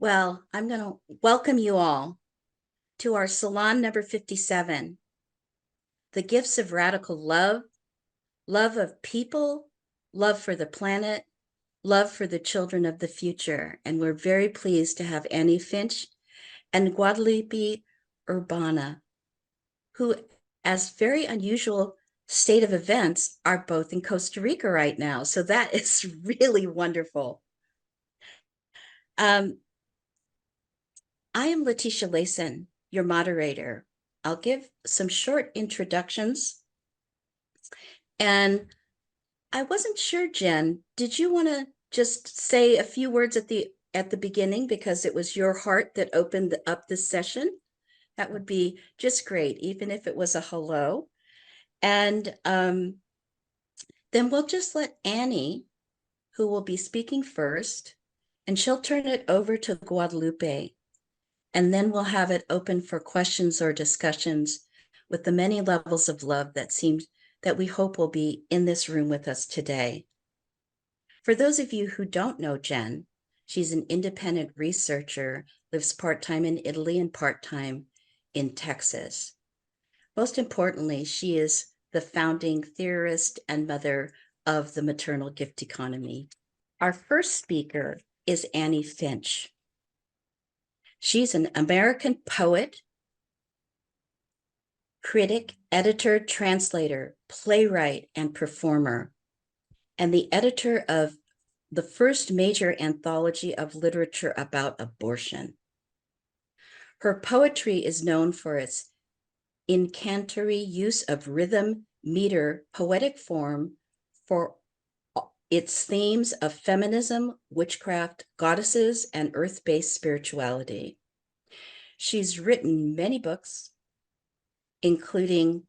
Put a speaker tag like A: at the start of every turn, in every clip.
A: Well, I'm going to welcome you all to our Salon number 57, the gifts of radical love, love of people, love for the planet, love for the children of the future. And we're very pleased to have Annie Finch and Guadalupe Urbana, who, as very unusual state of events, are both in Costa Rica right now. So that is really wonderful. I am Letitia Layson, your moderator. I'll give some short introductions. And I wasn't sure, Jen, did you want to just say a few words at the beginning because it was your heart that opened up this session? That would be just great, even if it was a hello. And then we'll just let Annie, who will be speaking first, and she'll turn it over to Guadalupe. And then we'll have it open for questions or discussions with the many levels of love that we hope will be in this room with us today. For those of you who don't know Jen, she's an independent researcher, lives part-time in Italy and part-time in Texas. Most importantly, she is the founding theorist and mother of the maternal gift economy. Our first speaker is Annie Finch. She's an American poet, critic, editor, translator, playwright, and performer, and the editor of the first major anthology of literature about abortion. Her poetry is known for its incantatory use of rhythm, meter, poetic form for its themes of feminism, witchcraft, goddesses, and earth-based spirituality. She's written many books, including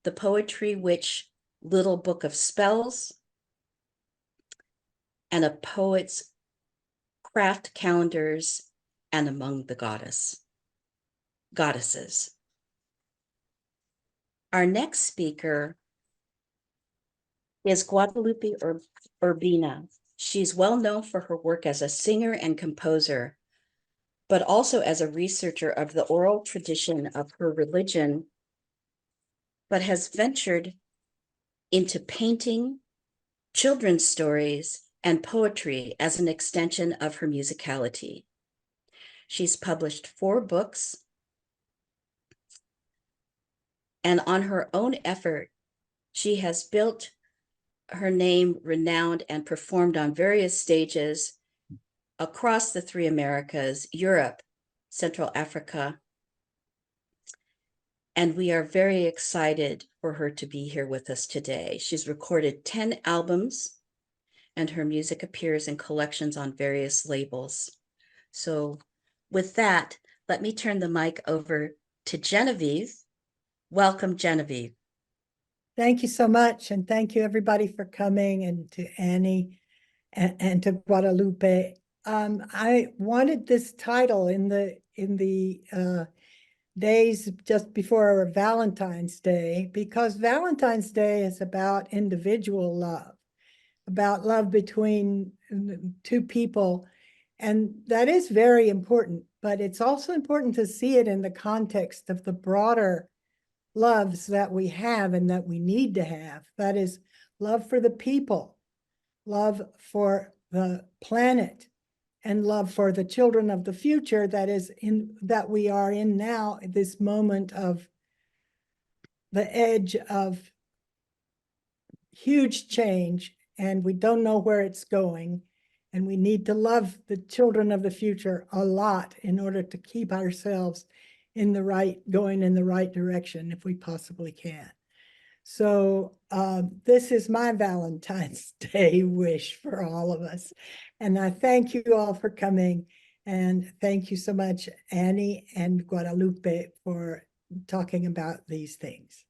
A: The Poetry Witch Little Book of Spells, and A Poet's Craft Calendars, and Among the Goddesses. Our next speaker is Guadalupe Urbina. She's well known for her work as a singer and composer, but also as a researcher of the oral tradition of her religion, but has ventured into painting, children's stories, and poetry as an extension of her musicality. She's published 4 books, and on her own effort, she has built her name renowned and performed on various stages across the 3 Americas, Europe, Central Africa. And we are very excited for her to be here with us today. She's recorded 10 albums, and her music appears in collections on various labels. So with that, let me turn the mic over to Genevieve. Welcome, Genevieve.
B: Thank you so much. And thank you everybody for coming, and to Annie and to Guadalupe. I wanted this title in the days just before Valentine's Day, because Valentine's Day is about individual love, about love between 2 people. And that is very important, but it's also important to see it in the context of the broader loves that we have and that we need to have. That is love for the people, love for the planet, and love for the children of the future that we are in now, at this moment of the edge of huge change, and we don't know where it's going. And we need to love the children of the future a lot in order to keep ourselves going in the right direction if we possibly can. So this is my Valentine's Day wish for all of us. And I thank you all for coming. And thank you so much, Annie and Guadalupe, for talking about these things.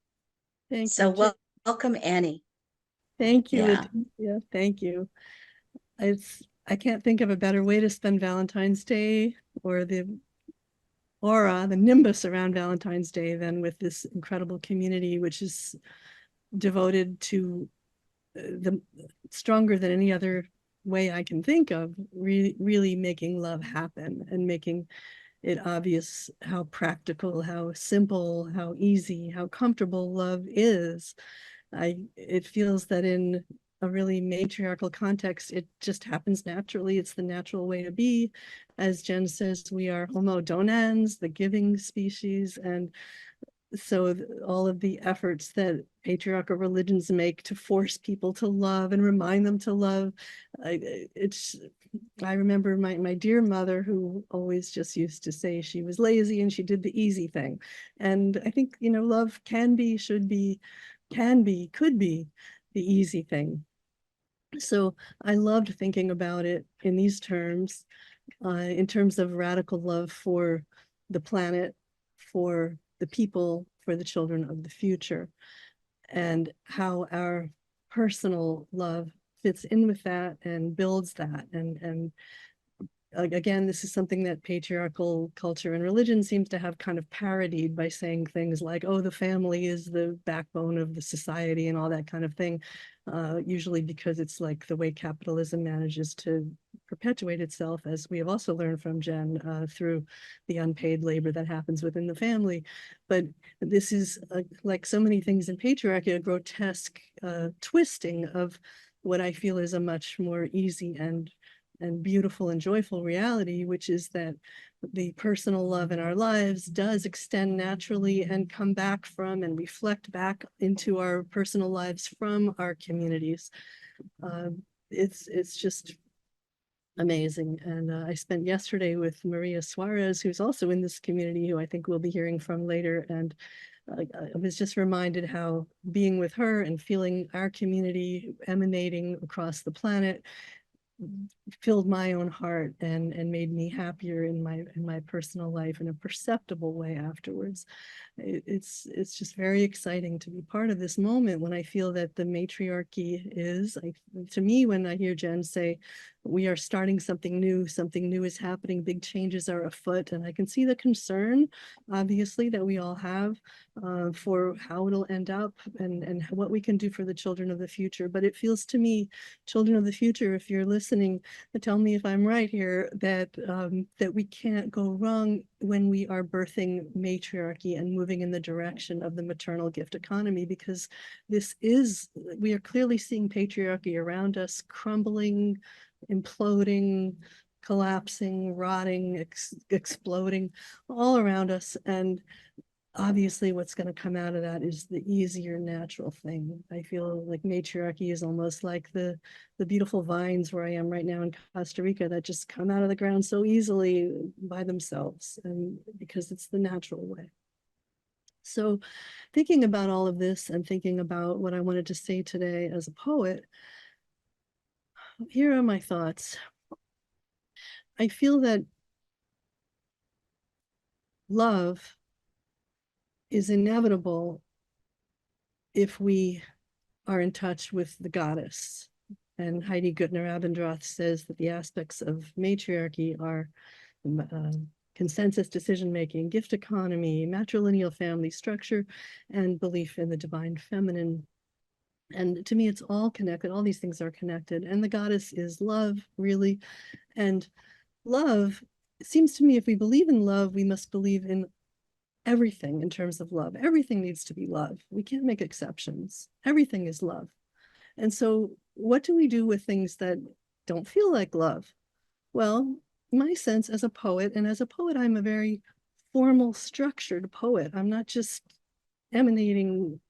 C: Thank
A: So
C: you.
A: welcome, Annie.
C: Thank you,
A: Yeah.
C: Leticia. Thank you. I can't think of a better way to spend Valentine's Day, or the aura, the nimbus around Valentine's Day, than with this incredible community, which is devoted to the stronger than any other way I can think of, really making love happen and making it obvious how practical, how simple, how easy, how comfortable love is. It feels that in a really matriarchal context, it just happens naturally. It's the natural way to be. As Jen says, we are Homo donans, the giving species, and so all of the efforts that patriarchal religions make to force people to love and remind them to love, I remember my dear mother, who always just used to say she was lazy and she did the easy thing. And I think, love can be, should be, can be, could be the easy thing. So I loved thinking about it in these terms, in terms of radical love for the planet, for the people, for the children of the future, and how our personal love fits in with that and builds that. And again, this is something that patriarchal culture and religion seems to have kind of parodied by saying things like, oh, the family is the backbone of the society and all that kind of thing, usually because it's like the way capitalism manages to perpetuate itself, as we have also learned from Jen, through the unpaid labor that happens within the family. But this is, like so many things in patriarchy, a grotesque twisting of what I feel is a much more easy and beautiful and joyful reality, which is that the personal love in our lives does extend naturally and come back from and reflect back into our personal lives from our communities. It's just amazing. And I spent yesterday with Maria Suarez, who's also in this community, who I think we'll be hearing from later. And I was just reminded how being with her and feeling our community emanating across the planet filled my own heart and made me happier in my personal life in a perceptible way afterwards. It's just very exciting to be part of this moment when I feel that the matriarchy is, to me, when I hear Jen say, we are starting something new is happening, big changes are afoot, and I can see the concern, obviously, that we all have for how it'll end up and what we can do for the children of the future. But it feels to me, children of the future, if you're listening, tell me if I'm right here, that that we can't go wrong when we are birthing matriarchy and moving in the direction of the maternal gift economy, because we are clearly seeing patriarchy around us crumbling, imploding, collapsing, rotting, exploding all around us. And obviously what's going to come out of that is the easier natural thing. I feel like matriarchy is almost like the beautiful vines where I am right now in Costa Rica that just come out of the ground so easily by themselves, and because it's the natural way. So thinking about all of this and thinking about what I wanted to say today as a poet, here are my thoughts. I feel that love is inevitable if we are in touch with the goddess. And Heidi Gutner-Abendroth says that the aspects of matriarchy are consensus decision-making, gift economy, matrilineal family structure, and belief in the divine feminine. And to me, it's all connected. All these things are connected. And the goddess is love, really. And love, it seems to me, if we believe in love, we must believe in everything in terms of love. Everything needs to be love. We can't make exceptions. Everything is love. And so what do we do with things that don't feel like love? Well, my sense as a poet, and as a poet, I'm a very formal, structured poet. I'm not just emanating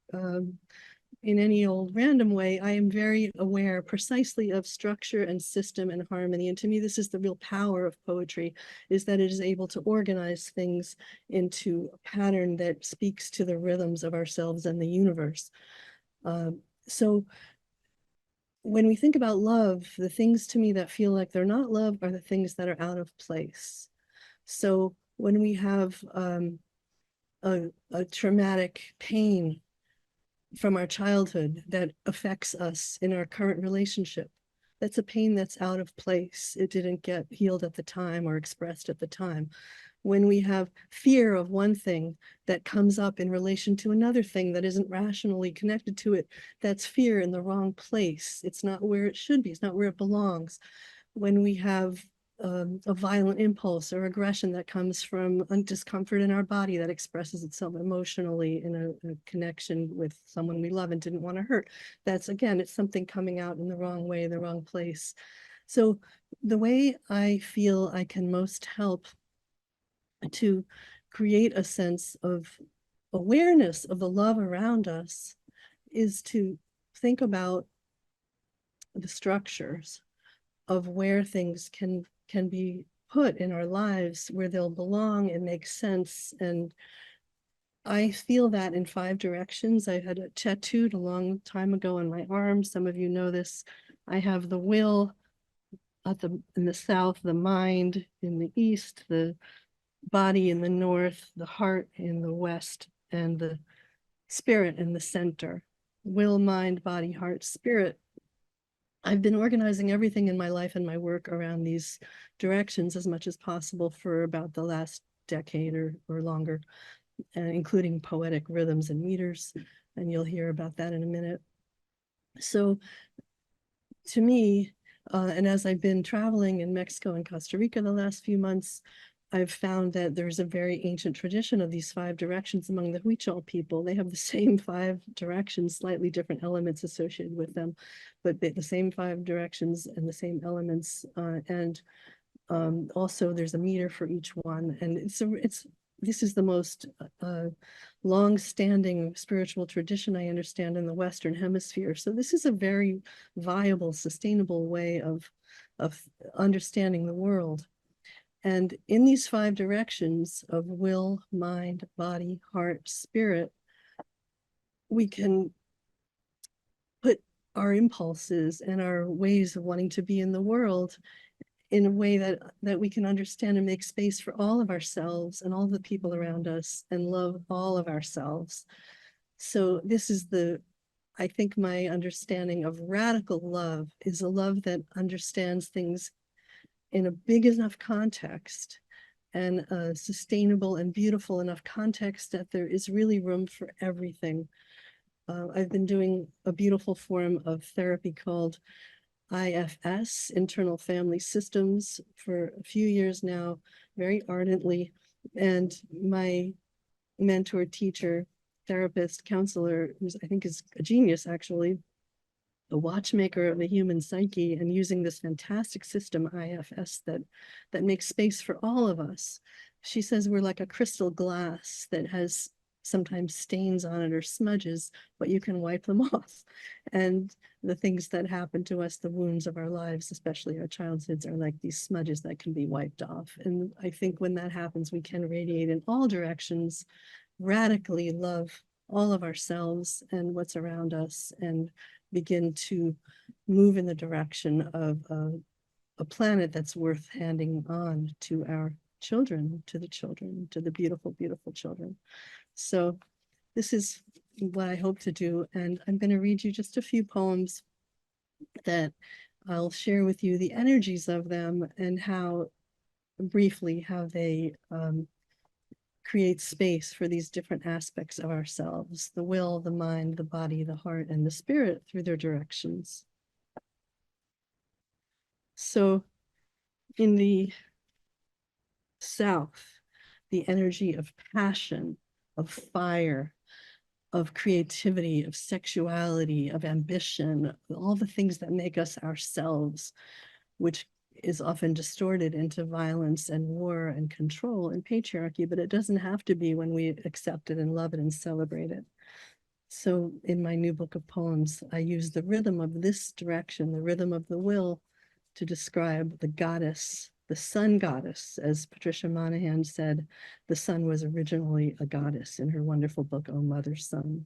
C: in any old random way. I am very aware precisely of structure and system and harmony. And to me, this is the real power of poetry, is that it is able to organize things into a pattern that speaks to the rhythms of ourselves and the universe. So when we think about love, the things to me that feel like they're not love are the things that are out of place. So when we have a traumatic pain from our childhood that affects us in our current relationship, That's a pain that's out of place. It didn't get healed at the time or expressed at the time. When we have fear of one thing that comes up in relation to another thing that isn't rationally connected to it, that's fear in the wrong place. It's not where it should be. It's not where it belongs. When we have a violent impulse or aggression that comes from discomfort in our body that expresses itself emotionally in a connection with someone we love and didn't want to hurt. That's, again, it's something coming out in the wrong way, the wrong place. So the way I feel I can most help to create a sense of awareness of the love around us is to think about the structures of where things can be put in our lives, where they'll belong and make sense. And I feel that in 5 directions. I had it tattooed a long time ago on my arm. Some of you know this. I have the will in the south, the mind in the east, the body in the north, the heart in the west, and the spirit in the center. Will, mind, body, heart, spirit. I've been organizing everything in my life and my work around these directions as much as possible for about the last decade or longer, including poetic rhythms and meters. And you'll hear about that in a minute. So to me, and as I've been traveling in Mexico and Costa Rica the last few months, I've found that there's a very ancient tradition of these 5 directions among the Huichol people. They have the same 5 directions, slightly different elements associated with them, but the same 5 directions and the same elements. Also, there's a meter for each one, and this is the most long-standing spiritual tradition I understand in the Western Hemisphere. So this is a very viable, sustainable way of understanding the world. And in these 5 directions of will, mind, body, heart, spirit, we can put our impulses and our ways of wanting to be in the world in a way that we can understand and make space for all of ourselves and all the people around us and love all of ourselves. So this is I think my understanding of radical love is a love that understands things in a big enough context and a sustainable and beautiful enough context that there is really room for everything. I've been doing a beautiful form of therapy called IFS, Internal Family Systems, for a few years now, very ardently. And my mentor, teacher, therapist, counselor, who's I think is a genius actually, a watchmaker of the human psyche, and using this fantastic system, IFS, that makes space for all of us. She says we're like a crystal glass that has sometimes stains on it or smudges, but you can wipe them off. And the things that happen to us, the wounds of our lives, especially our childhoods, are like these smudges that can be wiped off. And I think when that happens, we can radiate in all directions, radically love all of ourselves and what's around us, and begin to move in the direction of a planet that's worth handing on to our children, to the beautiful, beautiful children. So this is what I hope to do. And I'm going to read you just a few poems that I'll share with you the energies of them and briefly how they create space for these different aspects of ourselves, the will, the mind, the body, the heart, and the spirit through their directions. So in the South, the energy of passion, of fire, of creativity, of sexuality, of ambition, all the things that make us ourselves, which is often distorted into violence and war and control and patriarchy, but it doesn't have to be when we accept it and love it and celebrate it. So in my new book of poems, I use the rhythm of this direction, the rhythm of the will, to describe the goddess, the sun goddess. As Patricia Monahan said, the sun was originally a goddess in her wonderful book, Oh Mother Sun.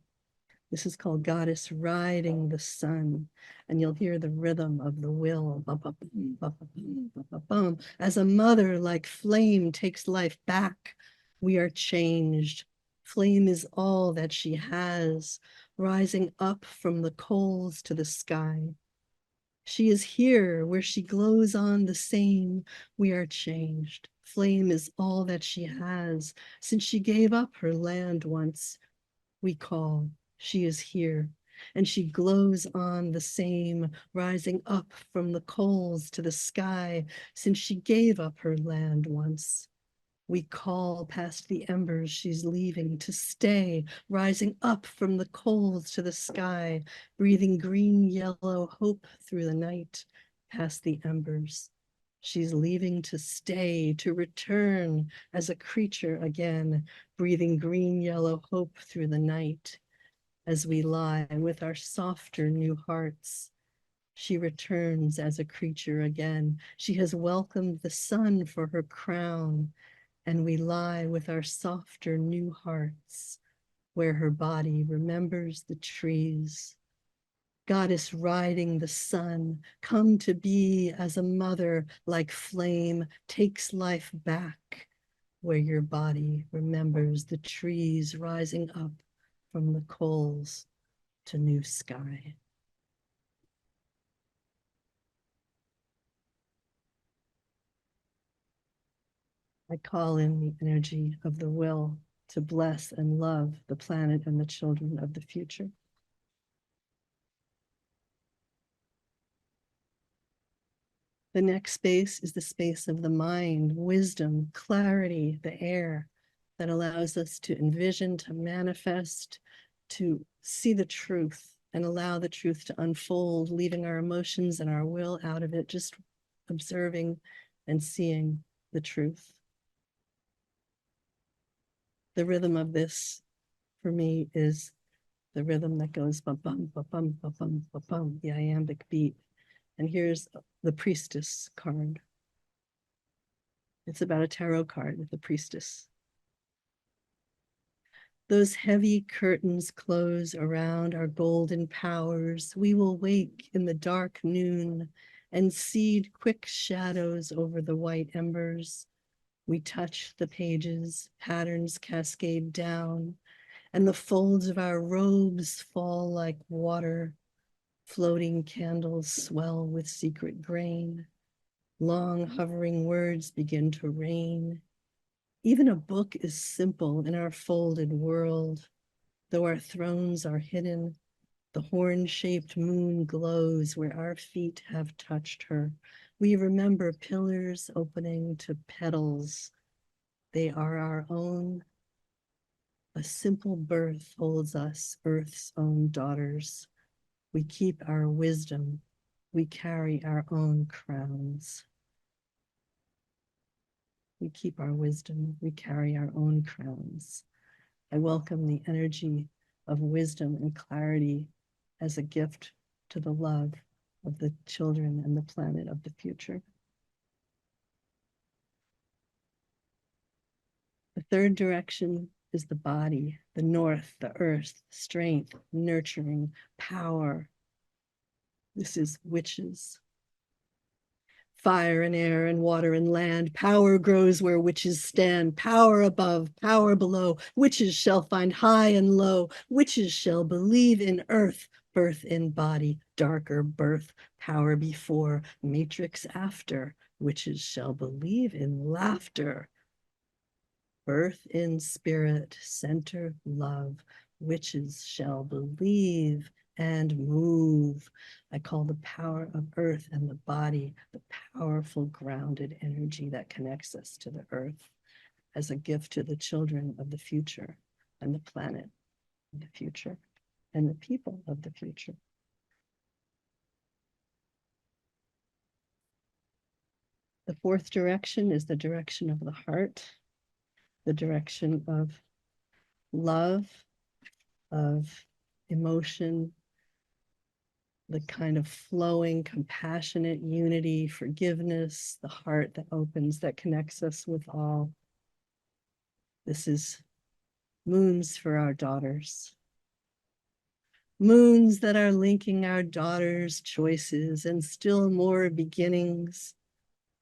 C: This is called Goddess Riding the Sun. And you'll hear the rhythm of the will. As a mother, like flame, takes life back, we are changed. Flame is all that she has, rising up from the coals to the sky. She is here where she glows on the same. We are changed. Flame is all that she has since she gave up her land once. We call, she is here, and she glows on the same, rising up from the coals to the sky since she gave up her land once. We call past the embers she's leaving to stay, rising up from the coals to the sky, breathing green, yellow hope through the night, past the embers. She's leaving to stay, to return as a creature again, breathing green, yellow hope through the night. As we lie with our softer new hearts, she returns as a creature again. She has welcomed the sun for her crown, and we lie with our softer new hearts, where her body remembers the trees. Goddess riding the sun, come to be as a mother like flame, takes life back, where your body remembers the trees rising up from the coals to new sky. I call in the energy of the will to bless and love the planet and the children of the future. The next space is the space of the mind, wisdom, clarity, the air that allows us to envision, to manifest, to see the truth and allow the truth to unfold, leaving our emotions and our will out of it, just observing and seeing the truth. The rhythm of this for me is the rhythm that goes bum bum bum bum bum bum bum bum, the iambic beat. And here's the priestess card. It's about a tarot card with a priestess. Those heavy curtains close around our golden powers. We will wake in the dark noon and seed quick shadows over the white embers. We touch the pages, patterns cascade down, and the folds of our robes fall like water. Floating candles swell with secret grain. Long hovering words begin to rain. Even a book is simple in our folded world. Though our thrones are hidden, the horn-shaped moon glows where our feet have touched her. We remember pillars opening to petals. They are our own. A simple birth holds us, Earth's own daughters. We keep our wisdom. We carry our own crowns. We keep our wisdom. We carry our own crowns. I welcome the energy of wisdom and clarity as a gift to the love of the children and the planet of the future. The third direction is the body, the north, the earth, strength, nurturing, power. This is witches. Fire and air and water and land. Power grows where witches stand. Power above, power below. Witches shall find high and low. Witches shall believe in earth, birth in body, darker birth, power before, matrix after. Witches shall believe in laughter. Birth in spirit, center love. Witches shall believe and move. I call the power of earth and the body the powerful grounded energy that connects us to the earth as a gift to the children of the future and the planet of the future and the people of the future. The fourth direction is the direction of the heart, the direction of love, of emotion, the kind of flowing, compassionate unity, forgiveness, the heart that opens, that connects us with all. This is moons for our daughters. Moons that are linking our daughters' choices and still more beginnings.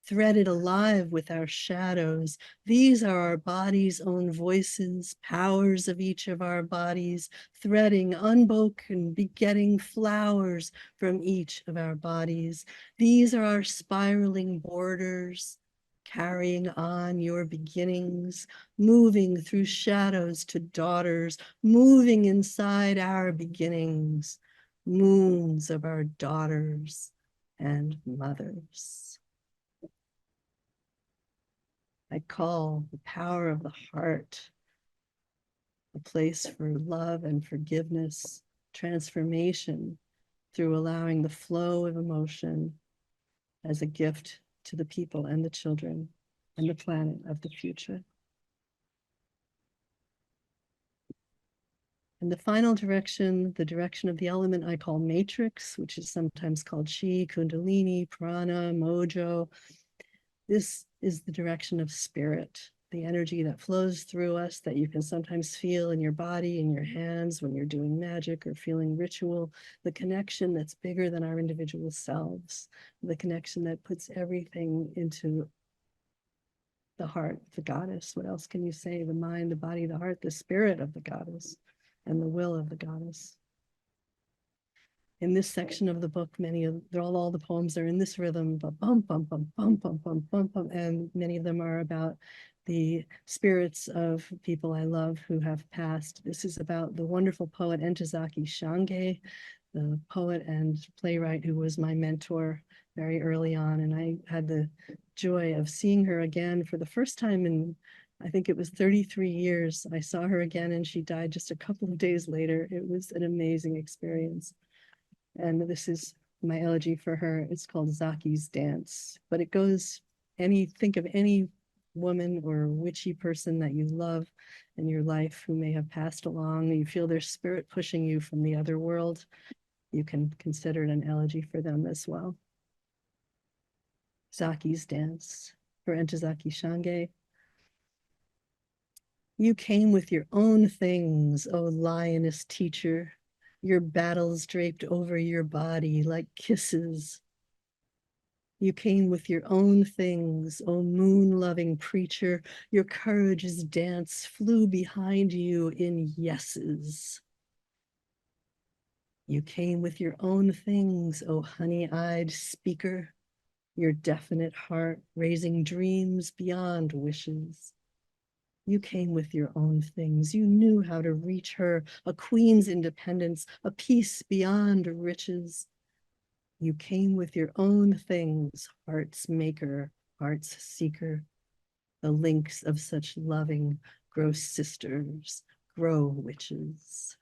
C: threaded alive with our shadows. These are our body's own voices, powers of each of our bodies, threading, unbroken, begetting flowers from each of our bodies. These are our spiraling borders, carrying on your beginnings, moving through shadows to daughters, moving inside our beginnings, moons of our daughters and mothers. I call the power of the heart, a place for love and forgiveness, transformation through allowing the flow of emotion as a gift to the people and the children and the planet of the future. And the final direction, the direction of the element I call matrix, which is sometimes called chi, kundalini, prana, mojo. This is the direction of spirit, the energy that flows through us that you can sometimes feel in your body, in your hands, when you're doing magic or feeling ritual, the connection that's bigger than our individual selves, the connection that puts everything into the heart, the goddess. What else can you say? The mind, the body, the heart, the spirit of the goddess and the will of the goddess. In this section of the book, all the poems are in this rhythm, but bum, bum, bum, bum, bum, bum, bum, bum, and many of them are about the spirits of people I love who have passed. This is about the wonderful poet Ntozake Shange, the poet and playwright who was my mentor very early on, and I had the joy of seeing her again for the first time in, I think it was 33 years. I saw her again and she died just a couple of days later. It was an amazing experience. And this is my elegy for her. It's called Zaki's Dance, but it goes think of any woman or witchy person that you love in your life who may have passed along. You feel their spirit pushing you from the other world. You can consider it an elegy for them as well. Zaki's Dance for Ntozake Shange. You came with your own things, O lioness teacher, your battles draped over your body like kisses. You came with your own things, O moon-loving preacher, your courage's dance flew behind you in yeses. You came with your own things, O honey-eyed speaker, your definite heart raising dreams beyond wishes. You came with your own things. You knew how to reach her, a queen's independence, a peace beyond riches. You came with your own things, heart's maker, heart's seeker, the links of such loving, grow sisters, grow witches.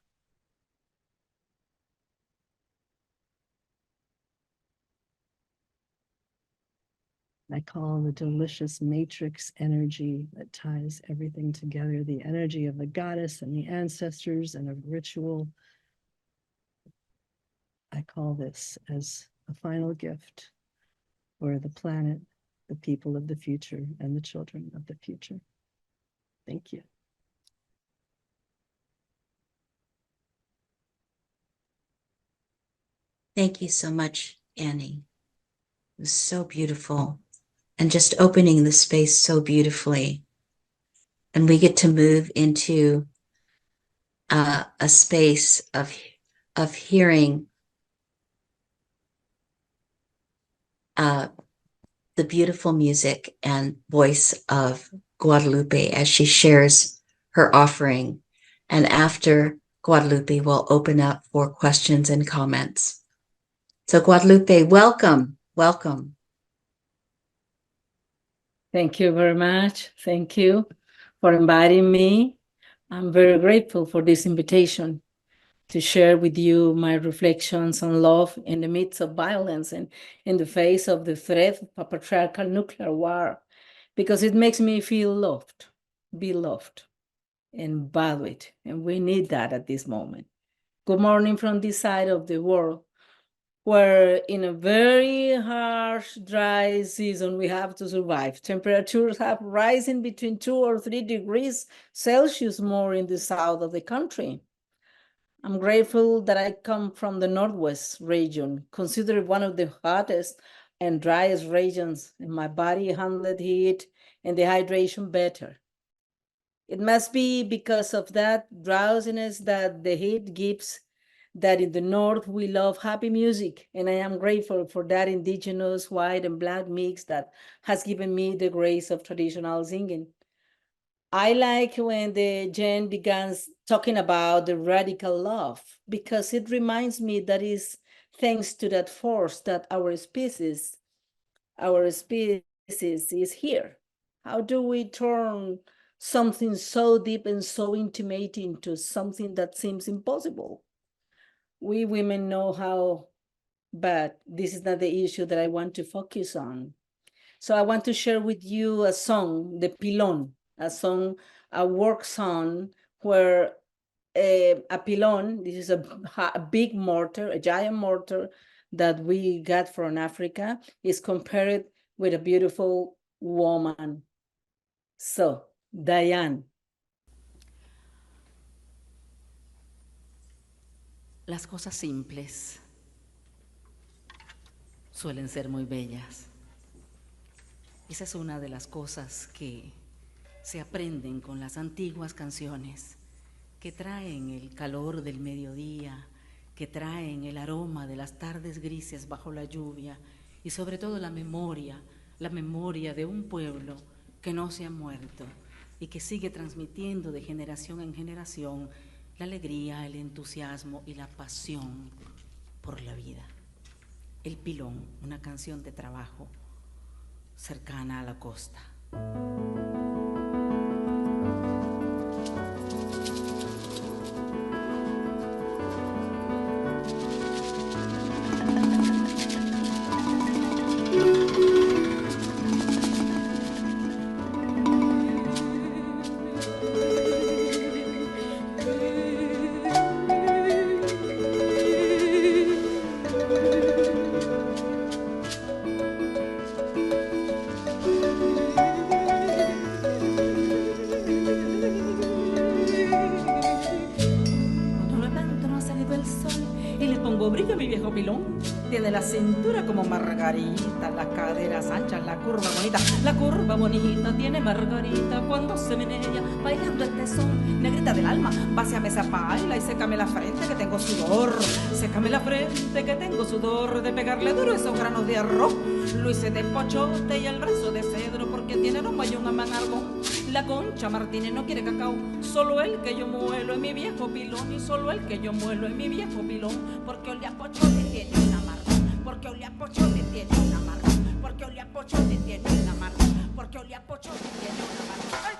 C: I call the delicious matrix energy that ties everything together, the energy of the goddess and the ancestors and of ritual. I call this as a final gift for the planet, the people of the future, and the children of the future. Thank you.
A: Thank you so much, Annie. It was so beautiful and just opening the space so beautifully. And we get to move into a space of hearing the beautiful music and voice of Guadalupe as she shares her offering. And after Guadalupe, we'll open up for questions and comments. So Guadalupe, welcome, welcome.
D: Thank you very much. Thank you for inviting me. I'm very grateful for this invitation to share with you my reflections on love in the midst of violence and in the face of the threat of a patriarchal nuclear war, because it makes me feel loved, beloved, and valued, and we need that at this moment. Good morning from this side of the world, where in a very harsh, dry season we have to survive. Temperatures have risen between 2 or 3 degrees Celsius more in the south of the country. I'm grateful that I come from the Northwest region, considered one of the hottest and driest regions, and my body handled heat and dehydration better. It must be because of that drowsiness that the heat gives, that in the North we love happy music, and I am grateful for that indigenous white and black mix that has given me the grace of traditional singing. I like when the Jen begins talking about the radical love, because it reminds me that is thanks to that force that our species is here. How do we turn something so deep and so intimate into something that seems impossible? We women know how, but this is not the issue that I want to focus on. So I want to share with you a song, the Pilon, a work song where a pilon, this is a big mortar, a giant mortar that we got from Africa, is compared with a beautiful woman. So, Diane.
E: Las cosas simples suelen ser muy bellas. Esa es una de las cosas que se aprenden con las antiguas canciones, que traen el calor del mediodía, que traen el aroma de las tardes grises bajo la lluvia y sobre todo la memoria de un pueblo que no se ha muerto y que sigue transmitiendo de generación en generación la alegría, el entusiasmo y la pasión por la vida. El Pilón, una canción de trabajo cercana a la costa. Tiene la cintura como margarita, las caderas anchas, la curva bonita tiene Margarita cuando se menea bailando este son, negrita del alma, váciame esa paila y sécame la frente que tengo sudor, de pegarle duro esos granos de arroz, lo hice de pochote y el brazo de cedro porque tiene aroma y un amanargón. La Concha Martínez no quiere cacao, solo el que yo muelo en mi viejo pilón y solo el que yo muelo en mi viejo pilón, porque olía pochote tiene una amargón, porque olía pochote tiene una amargón, porque olía pochote tiene una amargón, porque olía pochote tiene una amargón. ¡Ay!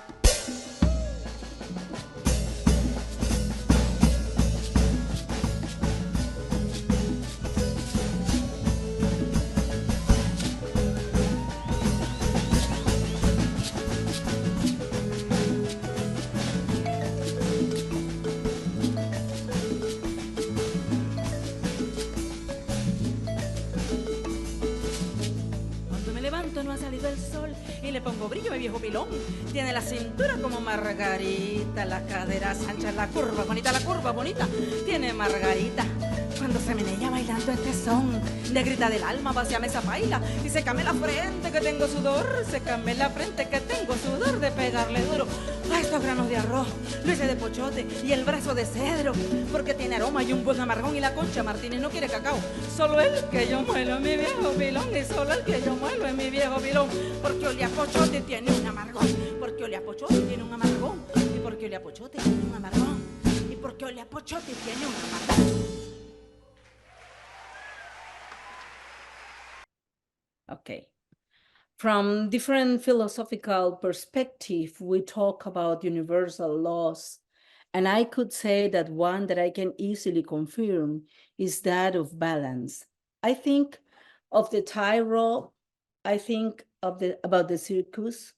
E: No ha salido el sol y le pongo brillo a mi viejo pilón. Tiene la cintura como Margarita, las caderas anchas, la curva bonita, tiene Margarita. Cuando se menea bailando este son, negrita del alma, vaciame esa paila y sécame la frente que tengo sudor, sécame la frente que tengo sudor de pegarle duro a estos granos de arroz, lo hice de pochote y el brazo de cedro, porque tiene aroma y un buen amargón y la Concha Martínez no quiere cacao, solo el que yo muelo en mi viejo pilón y solo el que yo muelo en mi viejo pilón, porque olía pochote tiene un amargón, porque olía pochote tiene un amargón, y porque olía pochote tiene un amargón, y porque olía pochote tiene un amargón.
D: Okay. From different philosophical perspective, we talk about universal laws. And I could say that one that I can easily confirm is that of balance. I think of the tightrope, I think of about the circus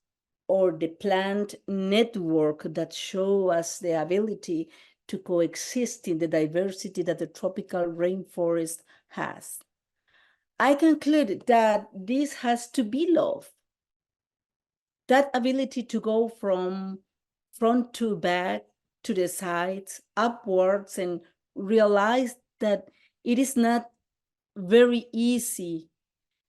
D: or the plant network that show us the ability to coexist in the diversity that the tropical rainforest has. I concluded that this has to be love. That ability to go from front to back, to the sides, upwards, and realize that it is not very easy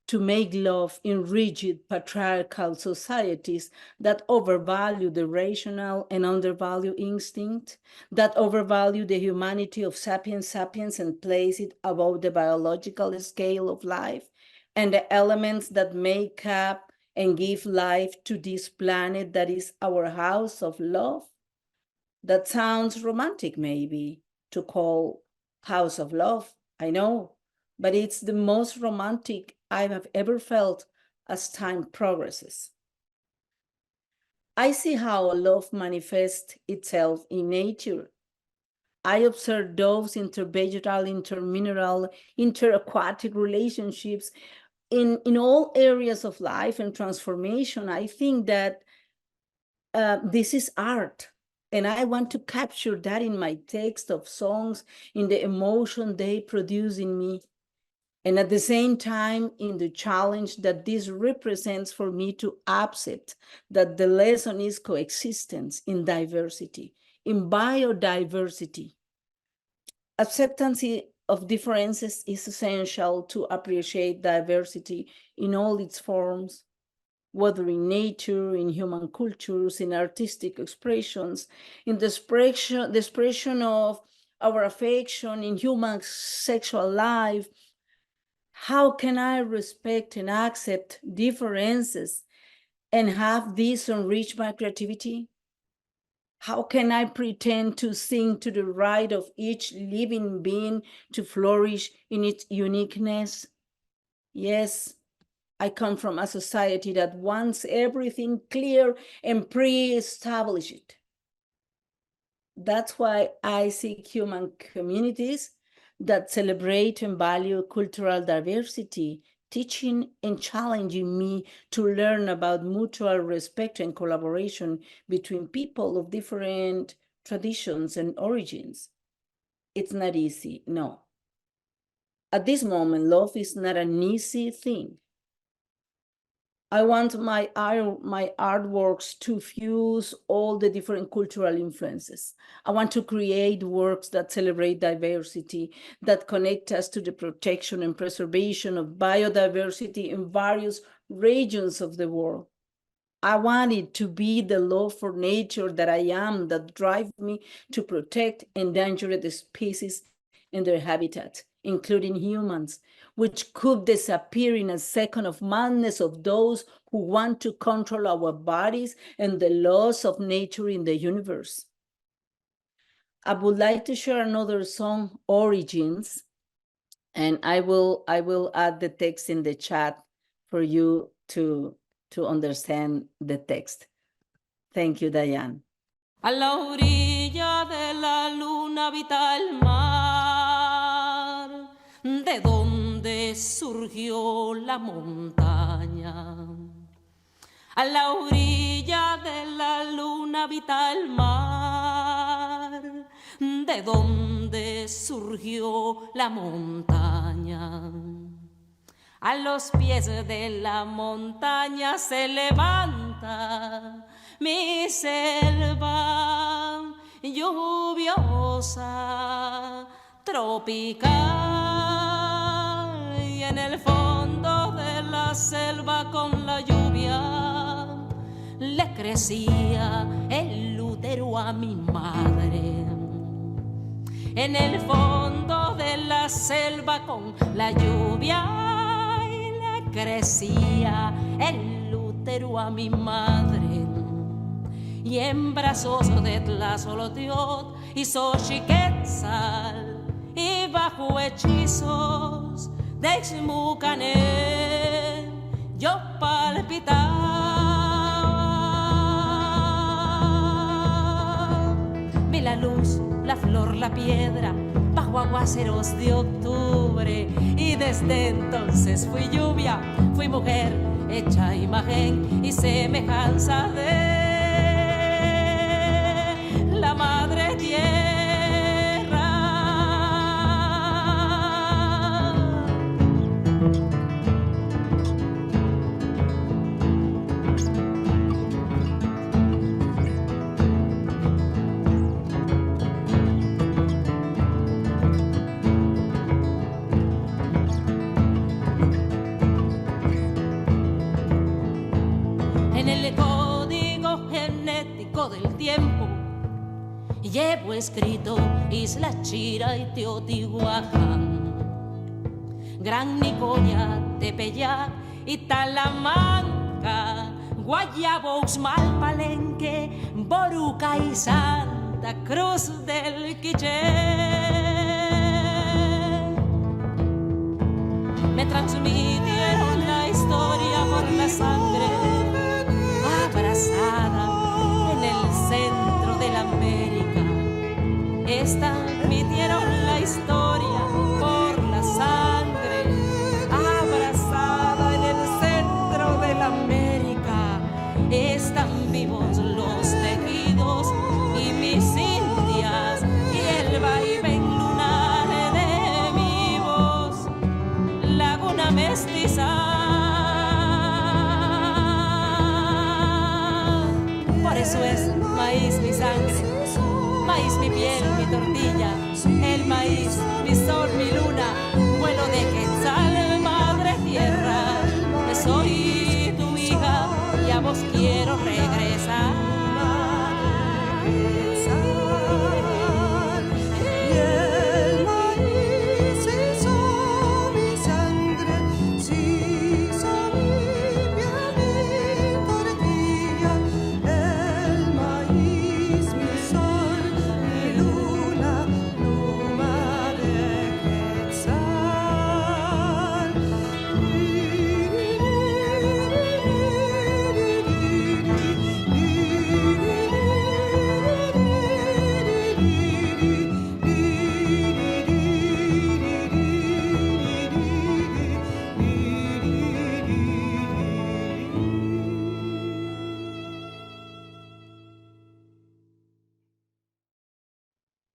D: to make love in rigid patriarchal societies that overvalue the rational and undervalue instinct, that overvalue the humanity of sapiens sapiens and place it above the biological scale of life and the elements that make up and give life to this planet that is our house of love. That sounds romantic, maybe, to call house of love, I know, but it's the most romantic I have ever felt as time progresses. I see how love manifests itself in nature. I observe those intervegetal, intermineral, interaquatic relationships in all areas of life and transformation. I think that this is art. And I want to capture that in my text of songs, in the emotion they produce in me. And at the same time, in the challenge that this represents for me to accept that the lesson is coexistence in diversity, in biodiversity. Acceptance of differences is essential to appreciate diversity in all its forms, whether in nature, in human cultures, in artistic expressions, in the expression of our affection, in human sexual life. How can I respect and accept differences and have this enrich my creativity? How can I pretend to sing to the right of each living being to flourish in its uniqueness? Yes, I come from a society that wants everything clear and pre-established. That's why I seek human communities that celebrate and value cultural diversity, teaching and challenging me to learn about mutual respect and collaboration between people of different traditions and origins. It's not easy, no. At this moment, love is not an easy thing. I want my artworks to fuse all the different cultural influences. I want to create works that celebrate diversity, that connect us to the protection and preservation of biodiversity in various regions of the world. I want it to be the love for nature that I am that drives me to protect endangered species and their habitat, including humans, which could disappear in a second of madness of those who want to control our bodies and the laws of nature in the universe. I would like to share another song, Origins, and I will add the text in the chat for you to understand the text. Thank you, Diane.
E: A la orilla de la luna habita el mar, de donde surgió la montaña. A la orilla de la luna habita el mar, de donde surgió la montaña. A los pies de la montaña se levanta mi selva lluviosa, tropical, y en el fondo de la selva con la lluvia le crecía el útero a mi madre. En el fondo de la selva con la lluvia le crecía el útero a mi madre. Y en brazos de Tlazoloteot y Xochiquetzal y bajo hechizos de Xmucané yo palpitaba. Vi la luz, la flor, la piedra bajo aguaceros de octubre y desde entonces fui lluvia, fui mujer hecha imagen y semejanza de la madre tierra. eco del tiempo. Llevo escrito Isla Chira y Teotihuacán, Gran Nicoya, Tepeyac y Talamanca, Guayabo, Uxmal, Palenque, Boruca y Santa Cruz del Quiché. Me transmitieron la historia por la sangre, abrazada en el centro de la América. Transmitieron la historia por la sangre, abrazada en el centro de la América. Están vivos los tejidos y mis indias y el vaivén lunar de mi voz, laguna mestiza. Por eso es maíz mi sangre, maíz mi piel, mi tortilla, el maíz, mi sol, mi luna, vuelo de quetzal, madre tierra. Soy tu hija y a vos quiero regresar.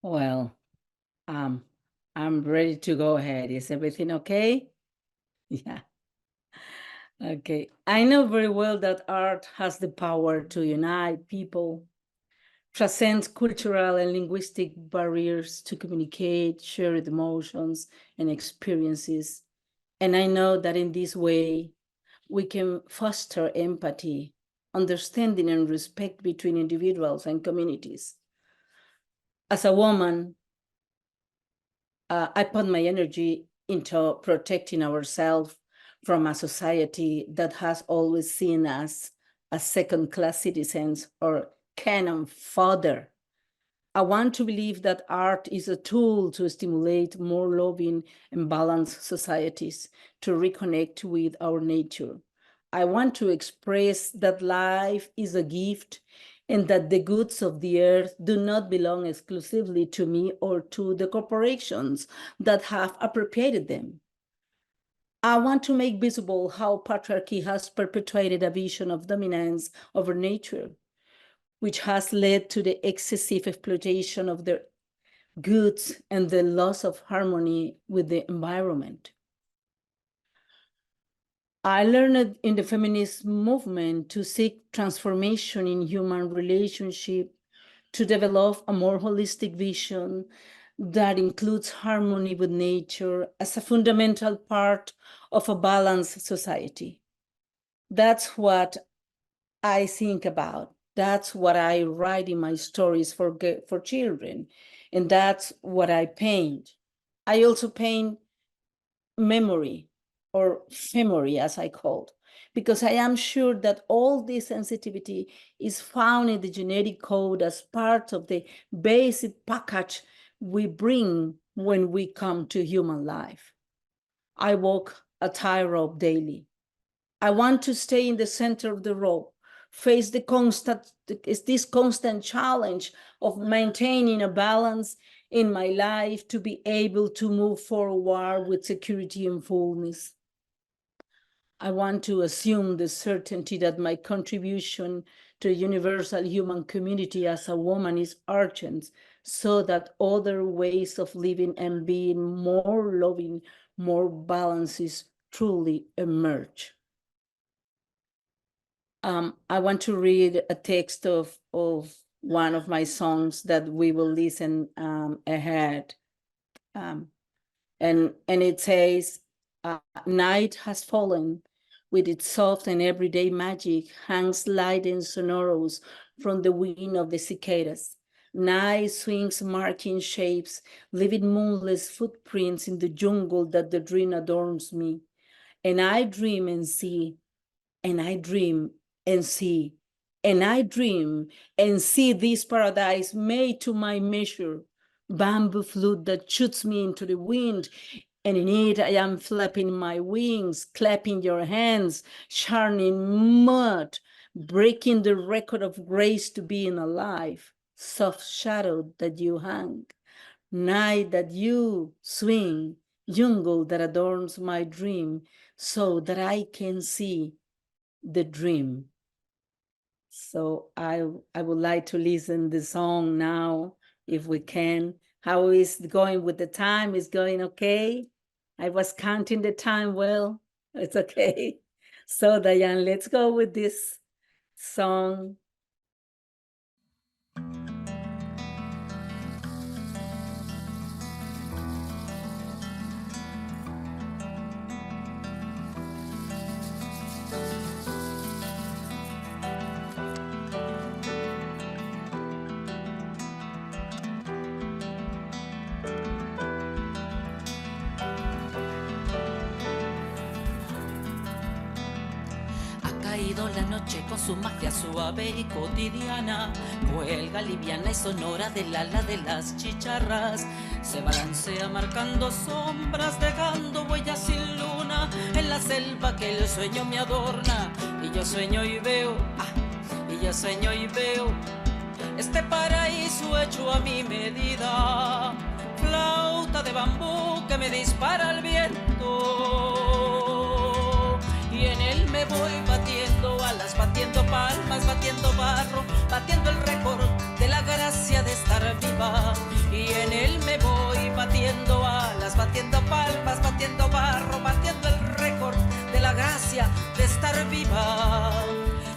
D: Well, I'm ready to go ahead. Is everything okay? Yeah. Okay. I know very well that art has the power to unite people, transcend cultural and linguistic barriers to communicate, share emotions and experiences. And I know that in this way, we can foster empathy, understanding and respect between individuals and communities. As a woman, I put my energy into protecting ourselves from a society that has always seen us as second-class citizens or cannon fodder. I want to believe that art is a tool to stimulate more loving and balanced societies, to reconnect with our nature. I want to express that life is a gift and that the goods of the earth do not belong exclusively to me or to the corporations that have appropriated them. I want to make visible how patriarchy has perpetuated a vision of dominance over nature, which has led to the excessive exploitation of their goods and the loss of harmony with the environment. I learned in the feminist movement to seek transformation in human relationship, to develop a more holistic vision that includes harmony with nature as a fundamental part of a balanced society. That's what I think about. That's what I write in my stories for children, and that's what I paint. I also paint memory, or femory, as I called, because I am sure that all this sensitivity is found in the genetic code as part of the basic package we bring when we come to human life. I walk a tightrope daily. I want to stay in the center of the rope, face this constant challenge of maintaining a balance in my life to be able to move forward with security and fullness. I want to assume the certainty that my contribution to the universal human community as a woman is urgent, so that other ways of living and being more loving, more balances truly emerge. I want to read a text of one of my songs that we will listen ahead. And it says, night has fallen with its soft and everyday magic, hangs light and sonorous, from the wing of the cicadas. Night swings marking shapes, leaving moonless footprints in the jungle that the dream adorns me. And I dream and see, and I dream and see, and I dream and see this paradise made to my measure, bamboo flute that shoots me into the wind, and in it I am flapping my wings, clapping your hands, churning mud, breaking the record of grace to being alive, soft shadow that you hang, night that you swing, jungle that adorns my dream, so that I can see the dream. So I would like to listen the song now, if we can. How is it going with the time? Is going okay? I was counting the time well. It's okay. So Diane, let's go with this song.
E: La noche con su magia suave y cotidiana, cuelga liviana y sonora del ala de las chicharras, se balancea marcando sombras, dejando huellas sin luna en la selva que el sueño me adorna. Y yo sueño y veo, y yo sueño y veo este paraíso hecho a mi medida, flauta de bambú que me dispara al viento, y en él me voy batiendo alas, batiendo palmas, batiendo barro, batiendo el récord de la gracia de estar viva. Y en él me voy batiendo alas, batiendo palmas, batiendo barro, batiendo el récord de la gracia de estar viva.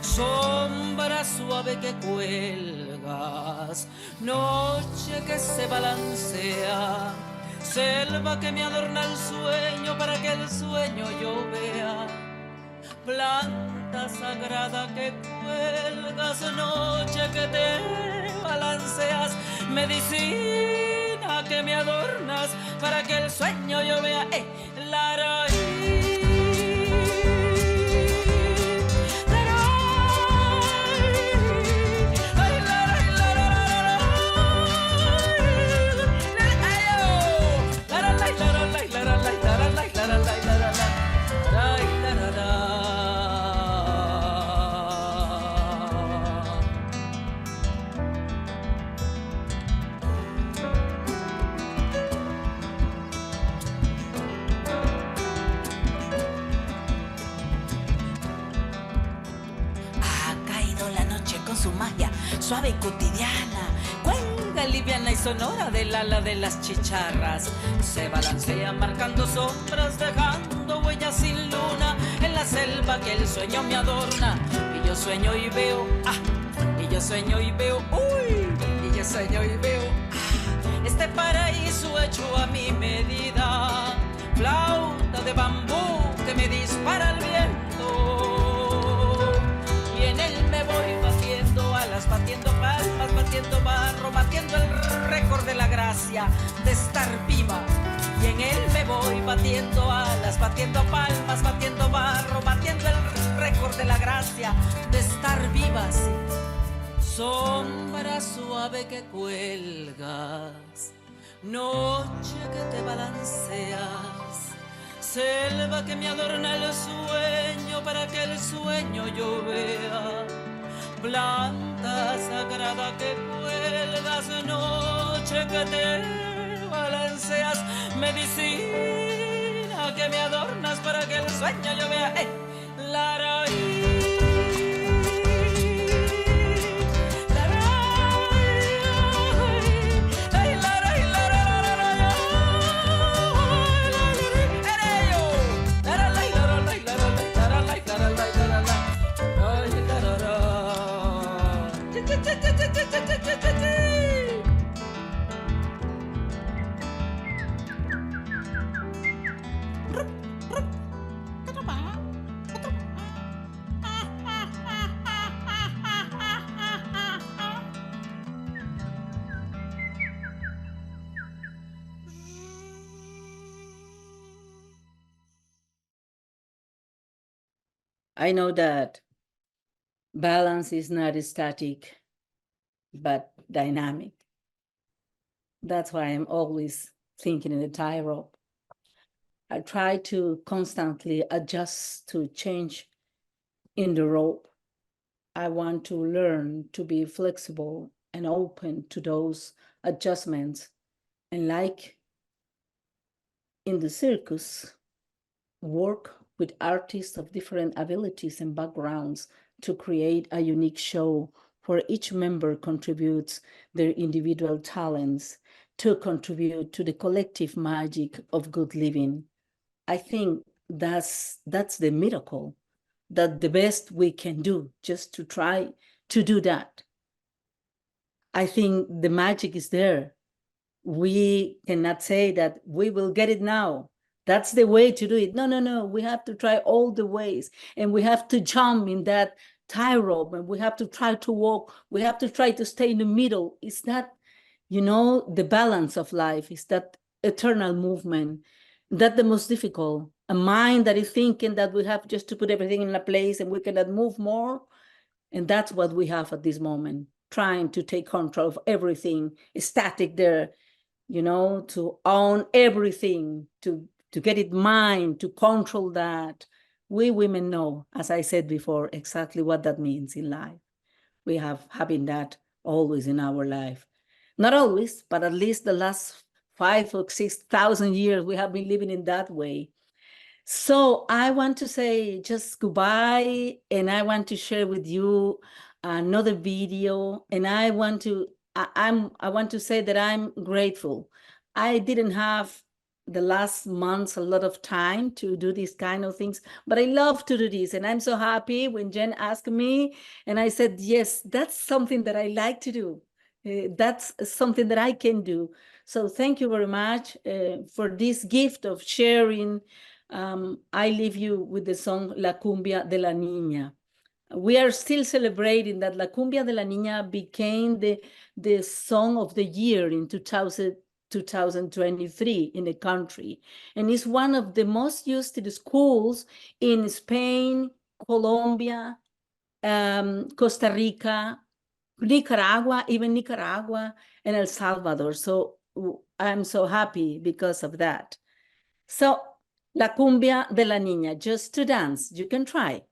E: Sombra suave que cuelgas, noche que se balancea, selva que me adorna el sueño para que el sueño yo vea. Planta sagrada que cuelgas, noche que te balanceas, medicina que me adornas para que el sueño yo vea. La raíz. Su magia suave y cotidiana, cuelga liviana y sonora del ala de las chicharras, se balancea marcando sombras, dejando huellas sin luna en la selva que el sueño me adorna. Y yo sueño y veo, y yo sueño y veo, y yo sueño y veo, este paraíso hecho a mi medida, flauta de bambú que me dispara al viento, y en él me voy batiendo alas, batiendo palmas, batiendo barro, batiendo el récord de la gracia de estar viva. Y en él me voy batiendo alas, batiendo palmas, batiendo barro, batiendo el récord de la gracia de estar viva. Sí. Sombra suave que cuelgas, noche que te balanceas, selva que me adorna el sueño para que el sueño yo vea. Planta sagrada que cuelgas, noche que te balanceas, medicina que me adornas para que el sueño yo vea. La raíz.
D: I know that balance is not static, but dynamic. That's why I'm always thinking in the tightrope. I try to constantly adjust to change in the rope. I want to learn to be flexible and open to those adjustments. And like in the circus, work with artists of different abilities and backgrounds to create a unique show where each member contributes their individual talents to contribute to the collective magic of good living. I think that's the miracle, that the best we can do, just to try to do that. I think the magic is there. We cannot say that we will get it now. That's the way to do it. No, no, no. We have to try all the ways, and we have to jump in that tightrope, and we have to try to walk. We have to try to stay in the middle. It's that, the balance of life. It's that eternal movement. That's the most difficult. A mind that is thinking that we have just to put everything in a place and we cannot move more. And that's what we have at this moment, trying to take control of everything, static there, to own everything, to get it mine, to control that. We women know, as I said before, exactly what that means in life. We have having that always in our life. Not always, but at least the last 5,000 or 6,000 years, we have been living in that way. So I want to say just goodbye, and I want to share with you another video, and I want to say that I'm grateful. I didn't have the last months a lot of time to do these kind of things, but I love to do this, and I'm so happy when Jen asked me, and I said, yes, that's something that I like to do. That's something that I can do. So thank you very much for this gift of sharing. I leave you with the song La Cumbia de la Niña. We are still celebrating that La Cumbia de la Niña became the song of the year in 2023 in the country. And it's one of the most used in the schools in Spain, Colombia, Costa Rica, Nicaragua, even Nicaragua, and El Salvador. So I'm so happy because of that. So La Cumbia de la Niña, just to dance. You can try.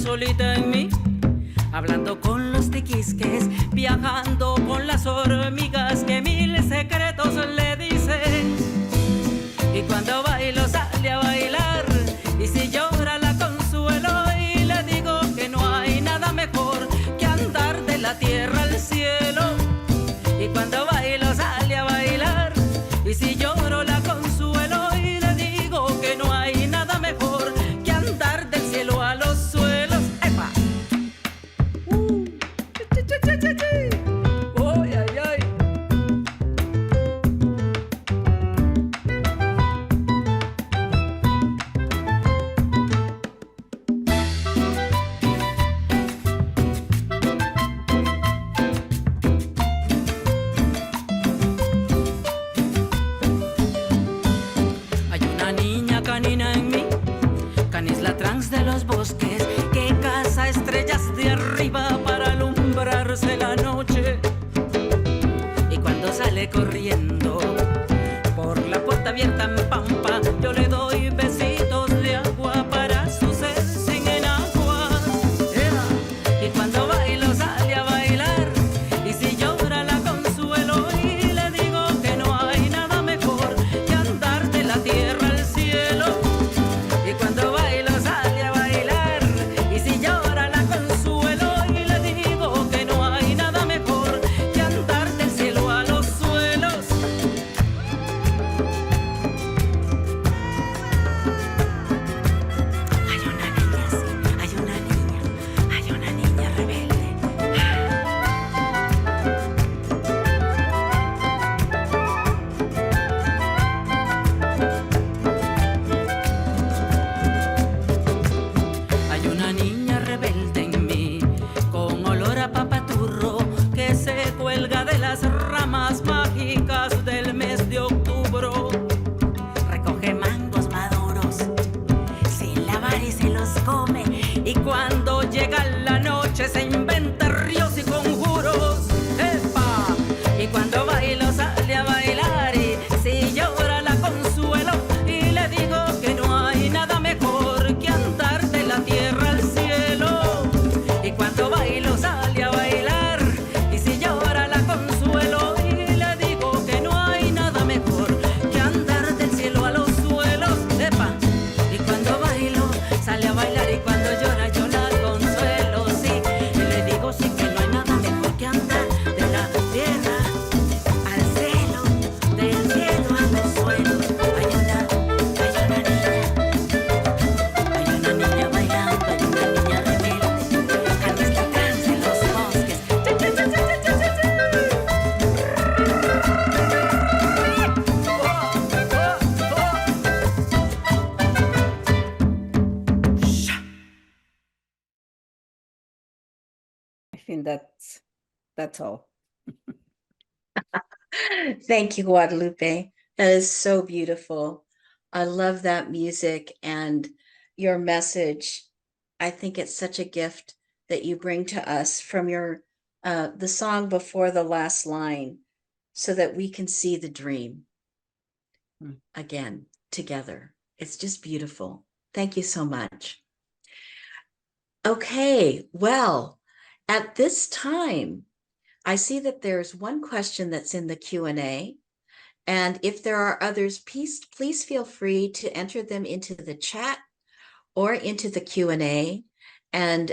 E: solita en mí, hablando con los tiquisques, viajando con las hormigas que mil secretos le dicen. Y cuando bailo sale a bailar, y si llora la consuelo y le digo que no hay nada mejor que andar de la tierra al cielo. Y cuando bailo sale a bailar, y si lloro la consuelo y le digo que no hay nada mejor que andar del cielo a los suelos. ¡Epa! ¡Uy, ay, ay!
D: think that's all.
A: Thank you, Guadalupe. That is so beautiful. I love that music and your message. I think it's such a gift that you bring to us from your the song before the last line, so that we can see the dream again together. It's just beautiful. Thank you so much. Okay, well, at this time, I see that there's one question that's in the Q&A. And if there are others, please feel free to enter them into the chat or into the Q&A. And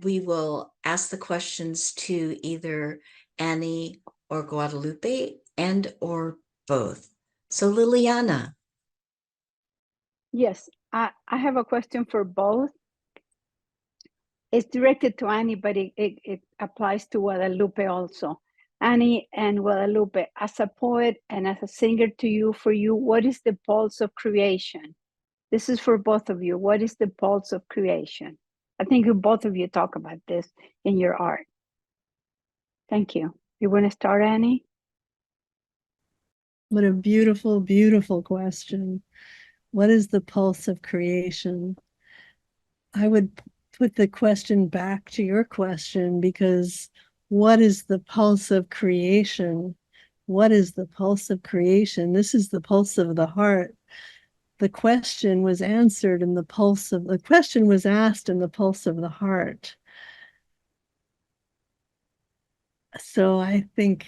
A: we will ask the questions to either Annie or Guadalupe and or both. So Liliana.
F: Yes, I have a question for both. It's directed to Annie, but it applies to Guadalupe also. Annie and Guadalupe, as a poet and as a singer for you, what is the pulse of creation? This is for both of you. What is the pulse of creation? I think both of you talk about this in your art. Thank you. You want to start, Annie?
C: What a beautiful, beautiful question. What is the pulse of creation? I would put the question back to your question, because what is the pulse of creation? What is the pulse of creation? This is the pulse of the heart. The question was answered in the question was asked in the pulse of the heart. So I think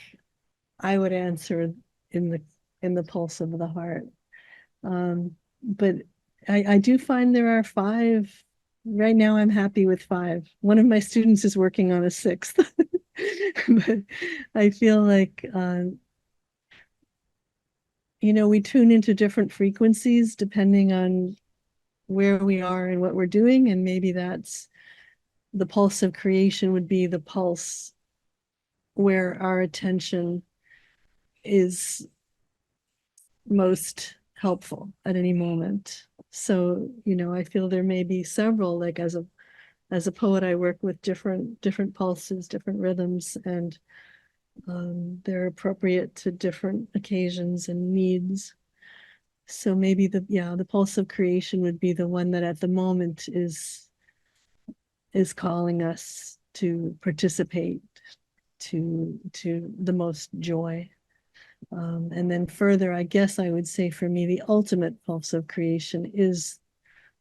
C: I would answer in the pulse of the heart. But I do find there are 5. Right now I'm happy with 5. One of my students is working on a 6th. But I feel like, we tune into different frequencies depending on where we are and what we're doing. And maybe that's the pulse of creation would be the pulse where our attention is most helpful at any moment. So, I feel there may be several, like as a poet, I work with different pulses, different rhythms, and they're appropriate to different occasions and needs. So maybe the pulse of creation would be the one that at the moment is calling us to participate, to the most joy. And then further, I guess I would say for me, the ultimate pulse of creation is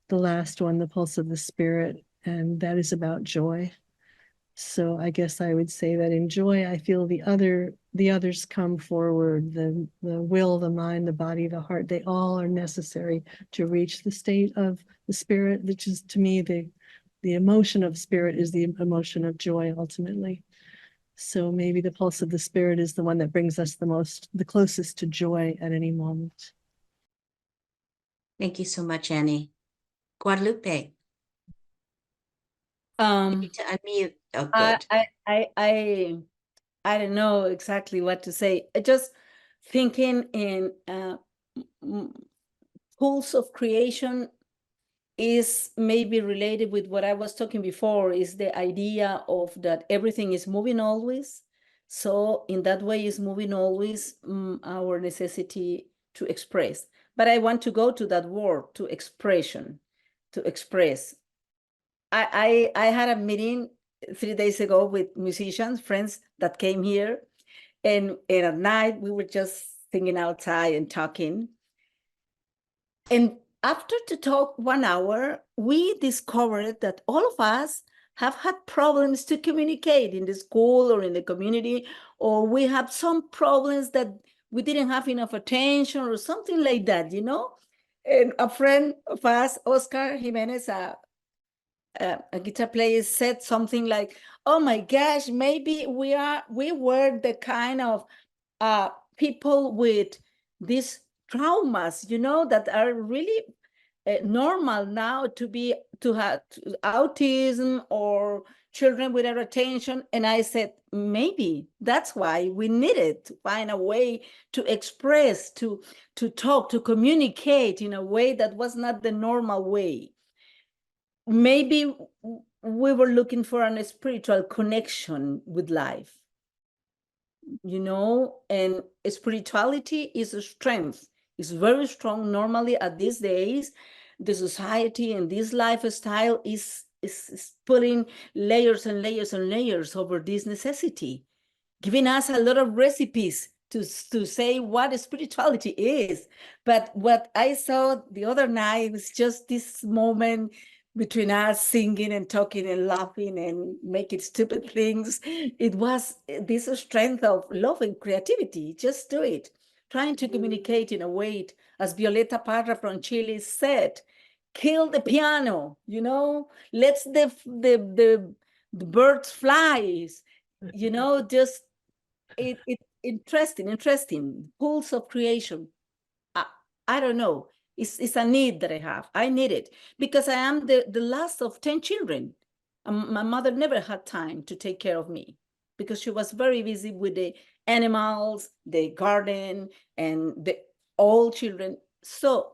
C: the last one, the pulse of the spirit, and that is about joy. So I guess I would say that in joy, I feel the others come forward, the will, the mind, the body, the heart, they all are necessary to reach the state of the spirit, which is, to me, the emotion of spirit is the emotion of joy ultimately. So maybe the pulse of the spirit is the one that brings us the closest to joy at any moment.
A: Thank you so much, Annie. Guadalupe. You need to unmute. Oh, good.
D: I don't know exactly what to say. Just thinking in pulse of creation is maybe related with what I was talking before, is the idea of that everything is moving always. So in that way is moving always our necessity to express. But I want to go to that word, to expression, to express. I had a meeting 3 days ago with musicians, friends that came here. And at night, we were just singing outside and talking. And after to talk 1 hour, we discovered that all of us have had problems to communicate in the school or in the community, or we have some problems that we didn't have enough attention or something like that, And a friend of us, Oscar Jimenez, a guitar player, said something like, "Oh my gosh, maybe we were the kind of people with these traumas, that are really normal now to have autism or children without attention." And I said, maybe that's why we needed to find a way to express, to talk, to communicate in a way that was not the normal way. Maybe we were looking for a spiritual connection with life, you know, and spirituality is a strength. It's very strong. Normally at these days, the society and this lifestyle is putting layers and layers and layers over this necessity, giving us a lot of recipes to say what spirituality is. But what I saw the other night was just this moment between us singing and talking and laughing and making stupid things. It was this strength of love and creativity. Just do it. Trying to communicate in a way, as Violeta Parra from Chile said, kill the piano, you know, let the birds fly, you know, just it interesting pulse of creation. I don't know, it's a need that I have. I need it because I am the last of 10 children. My mother never had time to take care of me because she was very busy with the animals, the garden, and the all children. So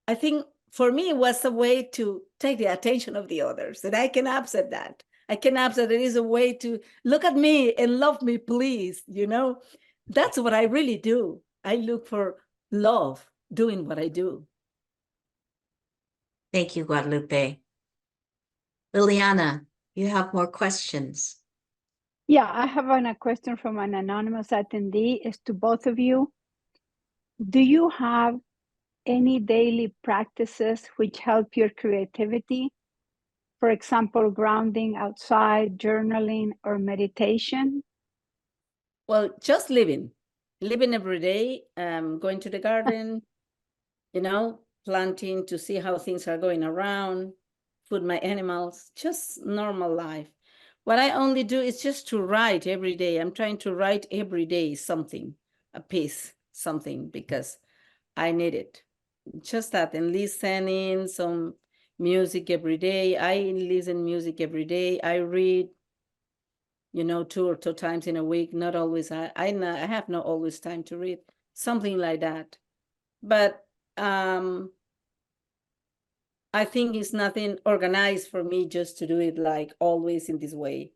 D: I think for me, it was a way to take the attention of the others, and I can accept that. I can accept that it is a way to look at me and love me, please. You know, that's what I really do. I look for love doing what I do.
A: Thank you, Guadalupe. Liliana, you have more questions.
F: Yeah, I have a question from an anonymous attendee. It's to both of you. Do you have any daily practices which help your creativity? For example, grounding outside, journaling, or meditation?
D: Well, just living every day, going to the garden, you know, planting to see how things are going around, feed my animals, just normal life. What I only do is just to write every day. I'm trying to write every day something, a piece, something, because I need it. Just that, and listening some music every day. I listen music every day. I read, you know, 2 or 2 times in a week. Not always. I have not always time to read, something like that. But I think it's nothing organized for me just to do it like always in this way.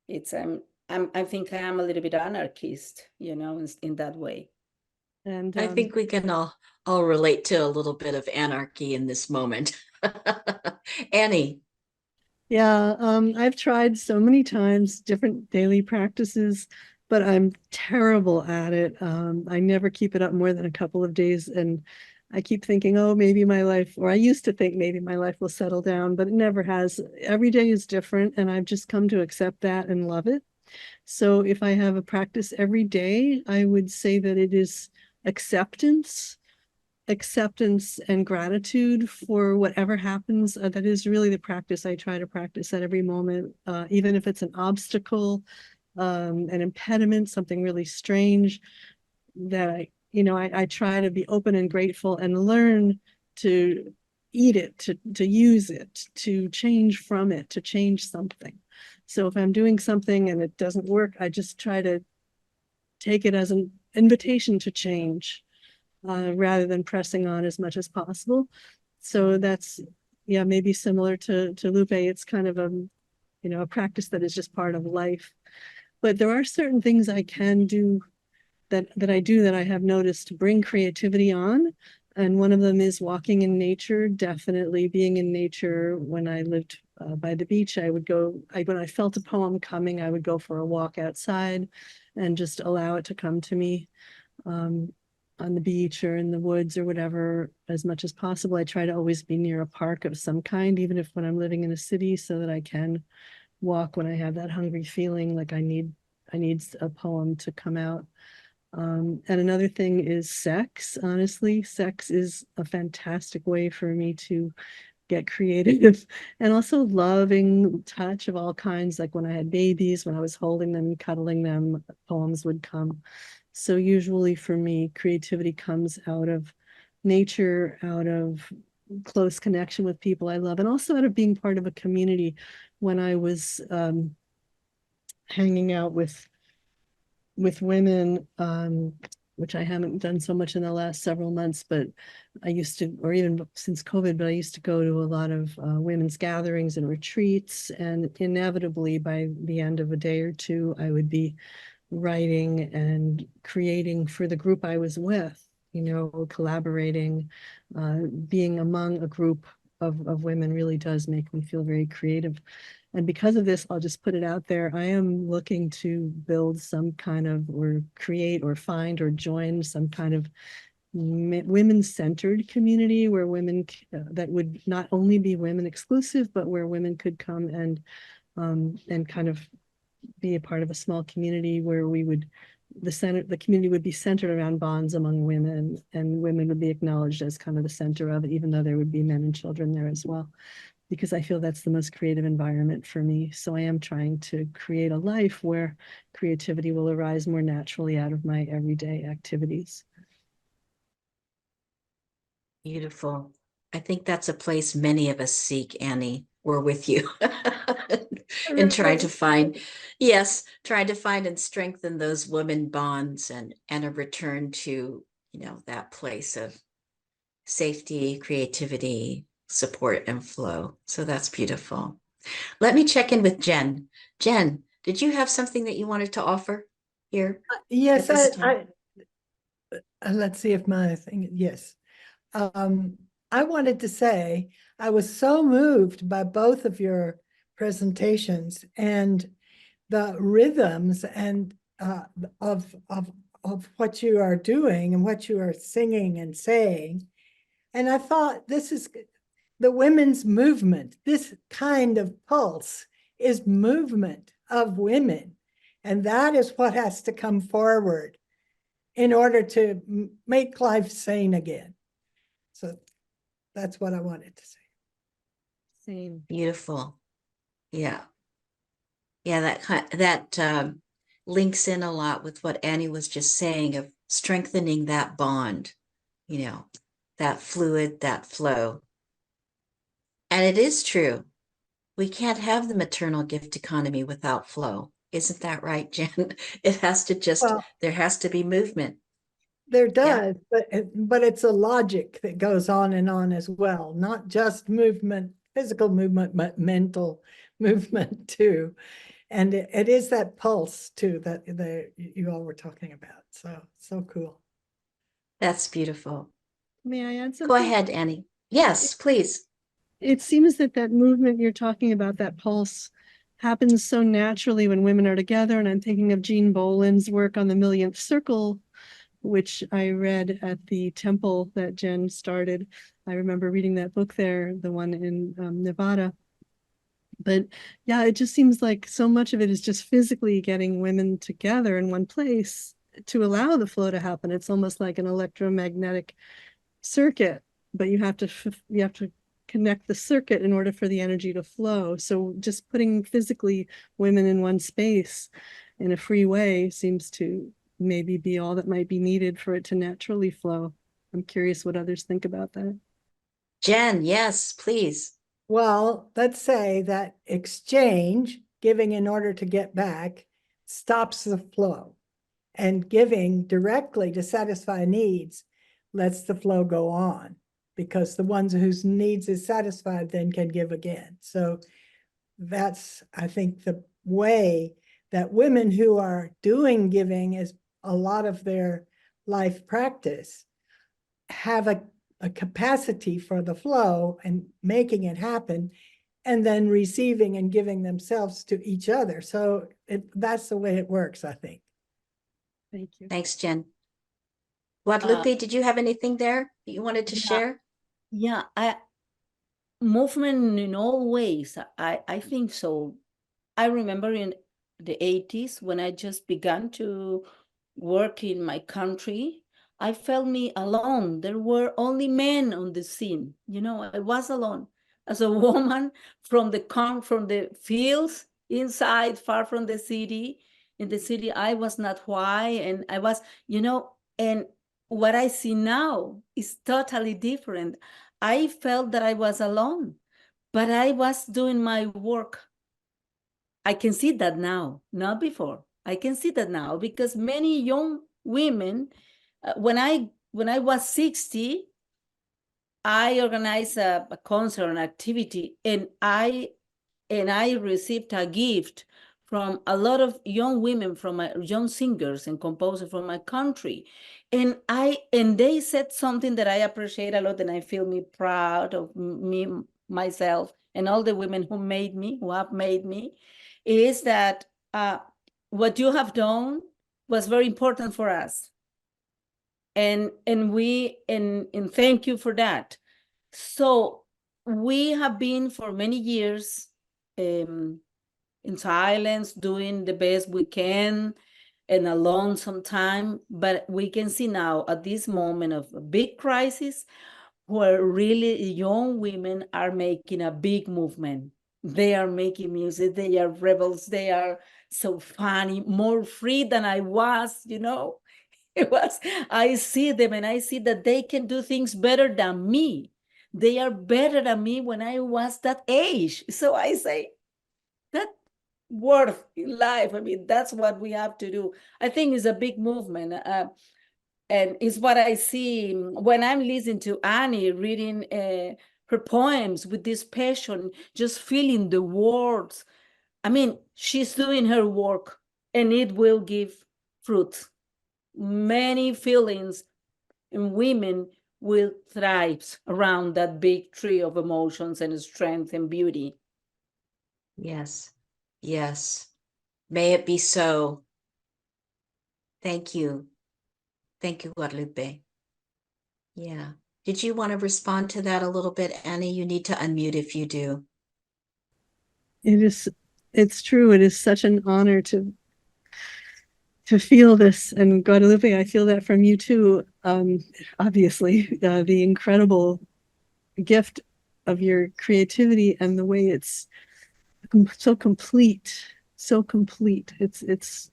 D: It's I think I am a little bit anarchist, you know, in that way.
C: And
A: I think we can all relate to a little bit of anarchy in this moment. Annie.
C: yeah, I've tried so many times different daily practices, but I'm terrible at it. I never keep it up more than a couple of days, and I keep thinking, oh, maybe my life, or I used to think maybe my life will settle down, but it never has. Every day is different, and I've just come to accept that and love it. So if I have a practice every day, I would say that it is acceptance and gratitude for whatever happens. That is really the practice I try to practice at every moment, even if it's an obstacle, an impediment, something really strange, that I try to be open and grateful and learn to eat it, to use it, to change from it, to change something. So if I'm doing something and it doesn't work, I just try to take it as an invitation to change, rather than pressing on as much as possible. So that's, yeah, maybe similar to Lupe. It's kind of a practice that is just part of life. But there are certain things I can do that I have noticed to bring creativity on. And one of them is walking in nature, definitely being in nature. When I lived by the beach, I would go, when I felt a poem coming, I would go for a walk outside and just allow it to come to me. On the beach or in the woods or whatever, as much as possible. I try to always be near a park of some kind, even if when I'm living in a city, so that I can walk when I have that hungry feeling like I need a poem to come out. And another thing is sex. Honestly, sex is a fantastic way for me to get creative, and also loving touch of all kinds. Like when I had babies, when I was holding them, cuddling them, poems would come. So usually for me, creativity comes out of nature, out of close connection with people I love, and also out of being part of a community. When I was hanging out with women which I haven't done so much in the last several months, but I used to, or even since COVID, but I used to go to a lot of women's gatherings and retreats, and inevitably by the end of a day or two, I would be writing and creating for the group I was with, collaborating, being among a group of women really does make me feel very creative. And because of this, I'll just put it out there. I am looking to build some kind of, or create or find or join some kind of women-centered community where women, that would not only be women exclusive, but where women could come and kind of be a part of a small community where we would, the community would be centered around bonds among women, and women would be acknowledged as kind of the center of it, even though there would be men and children there as well, because I feel that's the most creative environment for me. So I am trying to create a life where creativity will arise more naturally out of my everyday activities.
A: Beautiful. I think that's a place many of us seek, Annie. We're with you. In trying to find, yes, trying to find and strengthen those women bonds and a return to, that place of safety, creativity, support, and flow. So that's beautiful. Let me check in with Jen. Jen, did you have something that you wanted to offer here?
B: Yes,
A: at this time?
B: let's see if my thing, yes. I wanted to say, I was so moved by both of your presentations and the rhythms and of what you are doing and what you are singing and saying. And I thought, this is the women's movement. This kind of pulse is movement of women. And that is what has to come forward in order to make life sane again. So that's what I wanted to say.
C: Same.
A: Beautiful. Yeah. Yeah, that links in a lot with what Annie was just saying of strengthening that bond, that fluid, that flow. And it is true. We can't have the maternal gift economy without flow. Isn't that right, Jen? It has to just, there has to be movement.
B: There does, but it's a logic that goes on and on as well, not just movement, physical movement, but mental movement too. And it is that pulse too that you all were talking about. So cool.
A: That's beautiful.
C: May I add something?
A: Go ahead, Annie. Yes, please.
C: It seems that movement you're talking about, that pulse, happens so naturally when women are together. And I'm thinking of Jean Boland's work on the Millionth Circle, which I read at the temple that Jen started. I remember reading that book there, the one in Nevada. But yeah, it just seems like so much of it is just physically getting women together in one place to allow the flow to happen. It's almost like an electromagnetic circuit, but you have to connect the circuit in order for the energy to flow. So just putting physically women in one space in a free way seems to maybe be all that might be needed for it to naturally flow. I'm curious what others think about that.
A: Jen, yes, please.
B: Well, let's say that exchange, giving in order to get back, stops the flow, and giving directly to satisfy needs lets the flow go on, because the ones whose needs is satisfied then can give again. So that's, I think, the way that women who are doing giving as a lot of their life practice have a capacity for the flow and making it happen, and then receiving and giving themselves to each other. So that's the way it works, I think.
C: Thank you.
A: Thanks, Jen. Guadalupe, did you have anything there that you wanted to share?
D: Yeah, movement in all ways. I think so. I remember in the 80s when I just began to work in my country, I felt me alone. There were only men on the scene. I was alone as a woman from the fields inside, far from the city. In the city, I was not white, and I was, and what I see now is totally different. I felt that I was alone, but I was doing my work. I can see that now, not before. I can see that now because many young women when I was 60, I organized a concert, an activity, and I received a gift from a lot of young women, from young singers and composers from my country. And they said something that I appreciate a lot, and I feel me proud of me, myself, and all the women who have made me, is that what you have done was very important for us. And thank you for that. So we have been for many years in silence, doing the best we can, and alone sometime. But we can see now, at this moment of a big crisis, where really young women are making a big movement. They are making music, they are rebels, they are so funny, more free than I was, I see them and I see that they can do things better than me. They are better than me when I was that age. So I say, that worth in life. I mean, that's what we have to do. I think it's a big movement. And it's what I see when I'm listening to Annie reading her poems with this passion, just feeling the words. I mean, she's doing her work and it will give fruit. Many feelings in women will thrive around that big tree of emotions and strength and beauty.
A: Yes. Yes. May it be so. Thank you. Thank you, Guadalupe. Yeah. Did you want to respond to that a little bit, Annie? You need to unmute if you do.
C: It's true. It is such an honor to feel this. And Guadalupe, I feel that from you too. Obviously, the incredible gift of your creativity and the way it's so complete, so complete. It's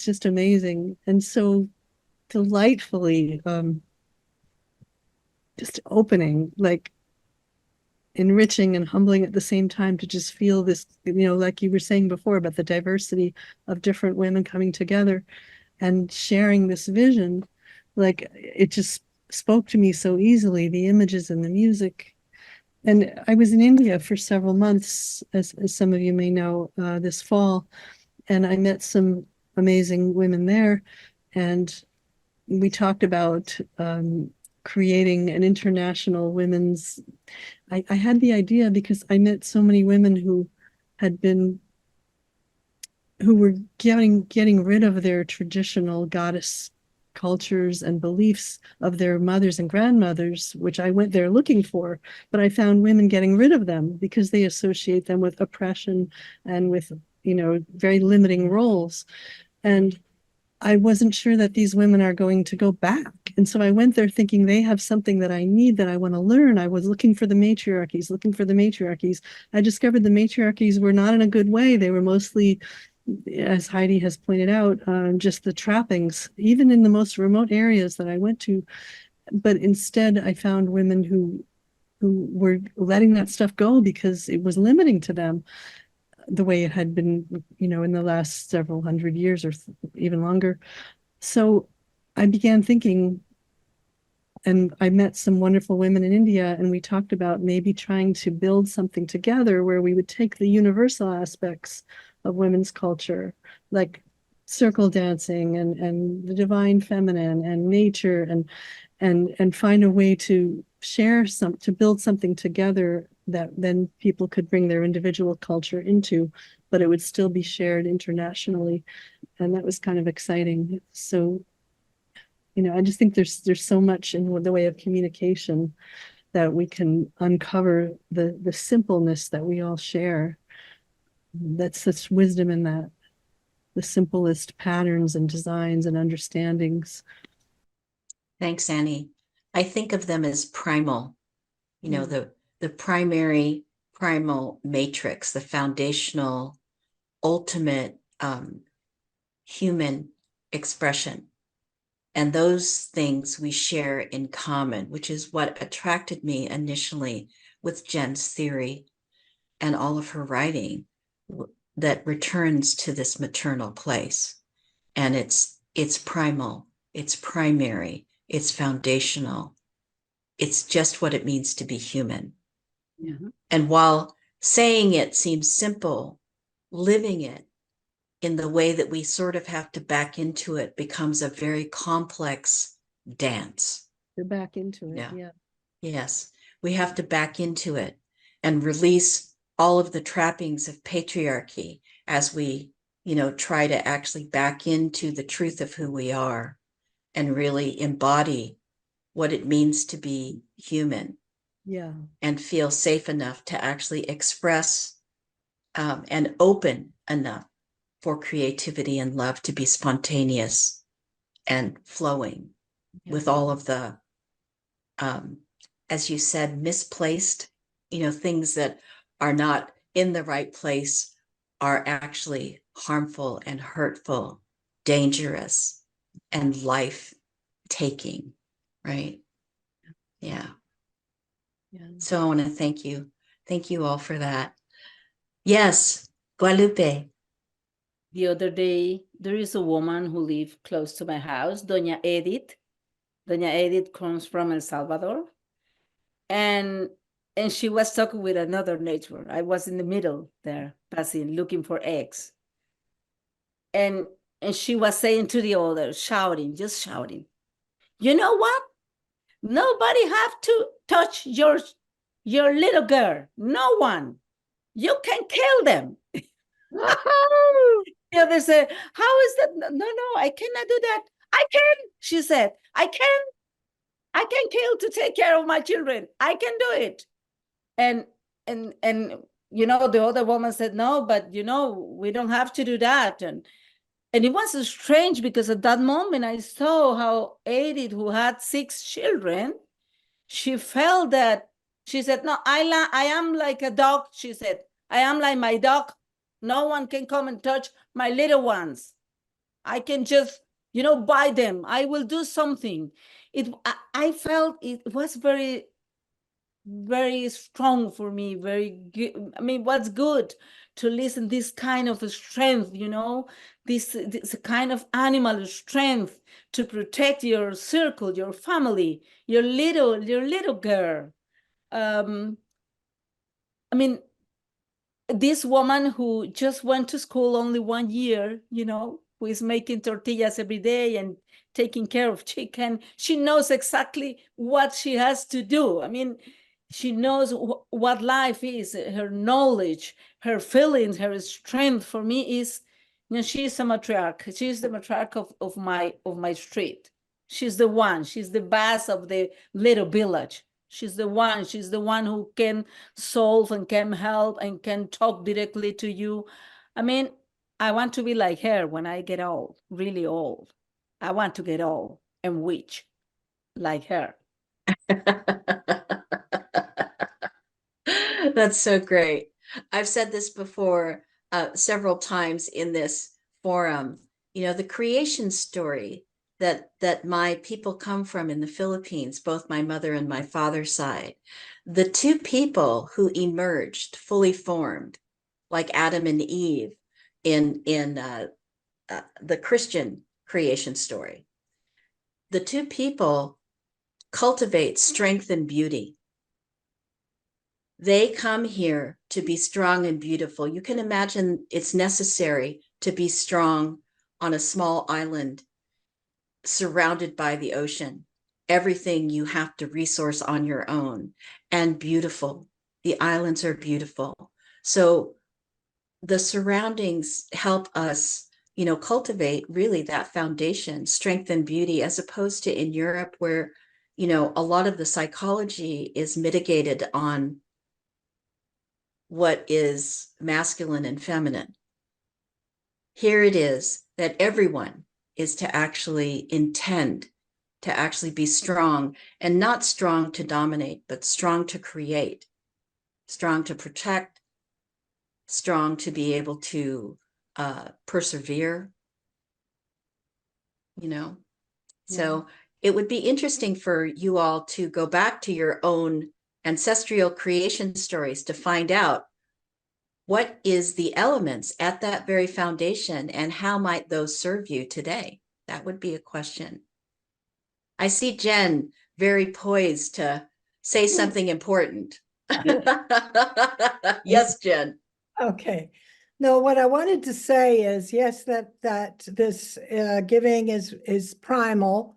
C: just amazing and so delightfully just opening, like enriching and humbling at the same time, to just feel this, like you were saying before about the diversity of different women coming together and sharing this vision. Like, it just spoke to me so easily, the images and the music. And I was in India for several months, as some of you may know, this fall, and I met some amazing women there, and we talked about creating an international women's. I had the idea because I met so many women who were getting rid of their traditional goddess cultures and beliefs of their mothers and grandmothers, which I went there looking for, but I found women getting rid of them because they associate them with oppression and with, very limiting roles. And I wasn't sure that these women are going to go back. And so I went there thinking they have something that I need, that I want to learn. I was looking for the matriarchies. I discovered the matriarchies were not in a good way. They were mostly, as Heidi has pointed out, just the trappings, even in the most remote areas that I went to. But instead, I found women who were letting that stuff go because it was limiting to them, the way it had been, in the last several hundred years or even longer. So I began thinking, and I met some wonderful women in India, and we talked about maybe trying to build something together where we would take the universal aspects of women's culture, like circle dancing and the divine feminine and nature, and find a way to to build something together that then people could bring their individual culture into, but it would still be shared internationally. And that was kind of exciting. So, I just think there's so much in the way of communication that we can uncover the simpleness that we all share. That's such wisdom in that, the simplest patterns and designs and understandings.
A: Thanks, Annie. I think of them as primal, the primary primal matrix, the foundational, ultimate human expression. And those things we share in common, which is what attracted me initially with Jen's theory and all of her writing that returns to this maternal place. And it's It's primal, it's primary, it's foundational. It's just what it means to be human.
D: Yeah.
A: And while saying it seems simple, living it in the way that we sort of have to back into it becomes a very complex dance.
C: You're back into it.
A: Yeah.
C: Yeah.
A: Yes, we have to back into it and release all of the trappings of patriarchy as we, try to actually back into the truth of who we are and really embody what it means to be human
C: Yeah.
A: and feel safe enough to actually express and open enough for creativity and love to be spontaneous and flowing with all of the, as you said, misplaced, things that are not in the right place are actually harmful and hurtful, dangerous, and life taking, right? Yeah.
C: Yeah.
A: So I want to thank you. Thank you all for that. Yes, Guadalupe.
D: The other day, there is a woman who lives close to my house, Doña Edith. Doña Edith comes from El Salvador. And she was talking with another neighbor. I was in the middle there, passing, looking for eggs. And she was saying to the other, shouting, just shouting, you know what? Nobody have to touch your little girl. No one. You can kill them. The other said, how is that? No, I cannot do that. I can, she said. I can kill to take care of my children. I can do it. And the other woman said, no, but we don't have to do that. And it was strange because at that moment I saw how Edith, who had 6 children, she felt that, she said, no, I am like a dog, she said. I am like my dog. No one can come and touch my little ones. I can just, buy them. I will do something. I felt it was very, very strong for me, very good. I mean, what's good to listen this kind of strength, this kind of animal strength to protect your circle, your family, your little girl. I mean, this woman who just went to school only 1 year, who is making tortillas every day and taking care of chicken, she knows exactly what she has to do. I mean, she knows what life is, her knowledge, her feelings, her strength. For me is, she's a matriarch. She's the matriarch of my street. She's the one. She's the boss of the little village. She's the one who can solve and can help and can talk directly to you. I mean, I want to be like her when I get old, really old. I want to get old and witch like her.
A: That's so great. I've said this before several times in this forum. The creation story that my people come from in the Philippines, both my mother and my father's side, the 2 people who emerged fully formed, like Adam and Eve in the Christian creation story, the 2 people cultivate strength and beauty. They come here to be strong and beautiful. You can imagine it's necessary to be strong on a small island surrounded by the ocean. Everything you have to resource on your own, and beautiful. The islands are beautiful. So the surroundings help us, cultivate really that foundation, strength and beauty, as opposed to in Europe where, a lot of the psychology is mitigated on what is masculine and feminine. Here it is that everyone is to actually intend to actually be strong, and not strong to dominate, but strong to create, strong to protect, strong to be able to persevere, So it would be interesting for you all to go back to your own ancestral creation stories to find out what is the elements at that very foundation and how might those serve you today. That would be a question. I see Jen very poised to say something important. Yes, Jen.
B: Okay. No, what I wanted to say is, yes, that this giving is primal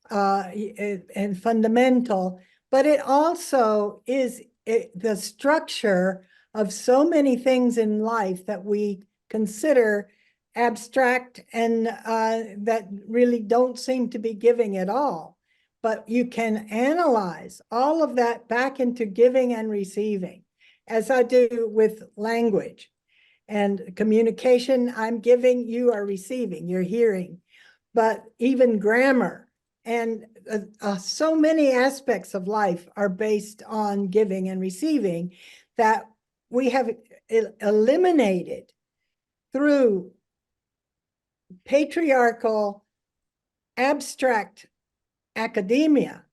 B: and fundamental, but it also is the structure of so many things in life that we consider abstract and that really don't seem to be giving at all. But you can analyze all of that back into giving and receiving, as I do with language and communication. I'm giving, you are receiving, you're hearing, but even grammar and so many aspects of life are based on giving and receiving that we have eliminated through patriarchal abstract academia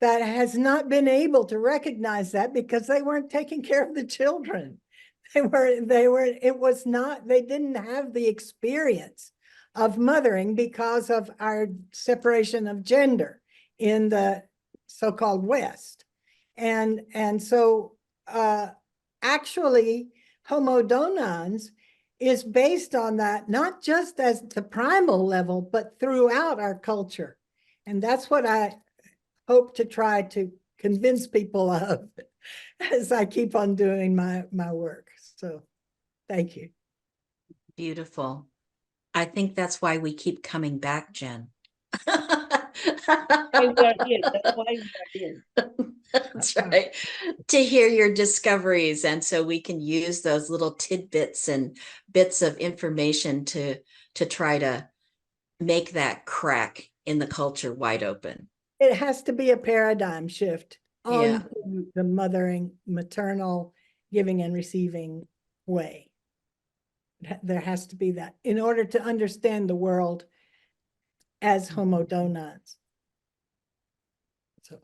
B: that has not been able to recognize that because they weren't taking care of the children. It was not, they didn't have the experience of mothering because of our separation of gender in the so-called West. And so actually Homo donans is based on that, not just as the primal level, but throughout our culture. And that's what I hope to try to convince people of as I keep on doing my work. So thank you.
A: Beautiful. I think that's why we keep coming back, Jen.
D: Why we are here. That's why we are here.
A: That's right. To hear your discoveries. And so we can use those little tidbits and bits of information to try to make that crack in the culture wide open.
B: It has to be a paradigm shift
A: Yeah.
B: on the mothering, maternal, giving and receiving way. There has to be that in order to understand the world as Homo donans. So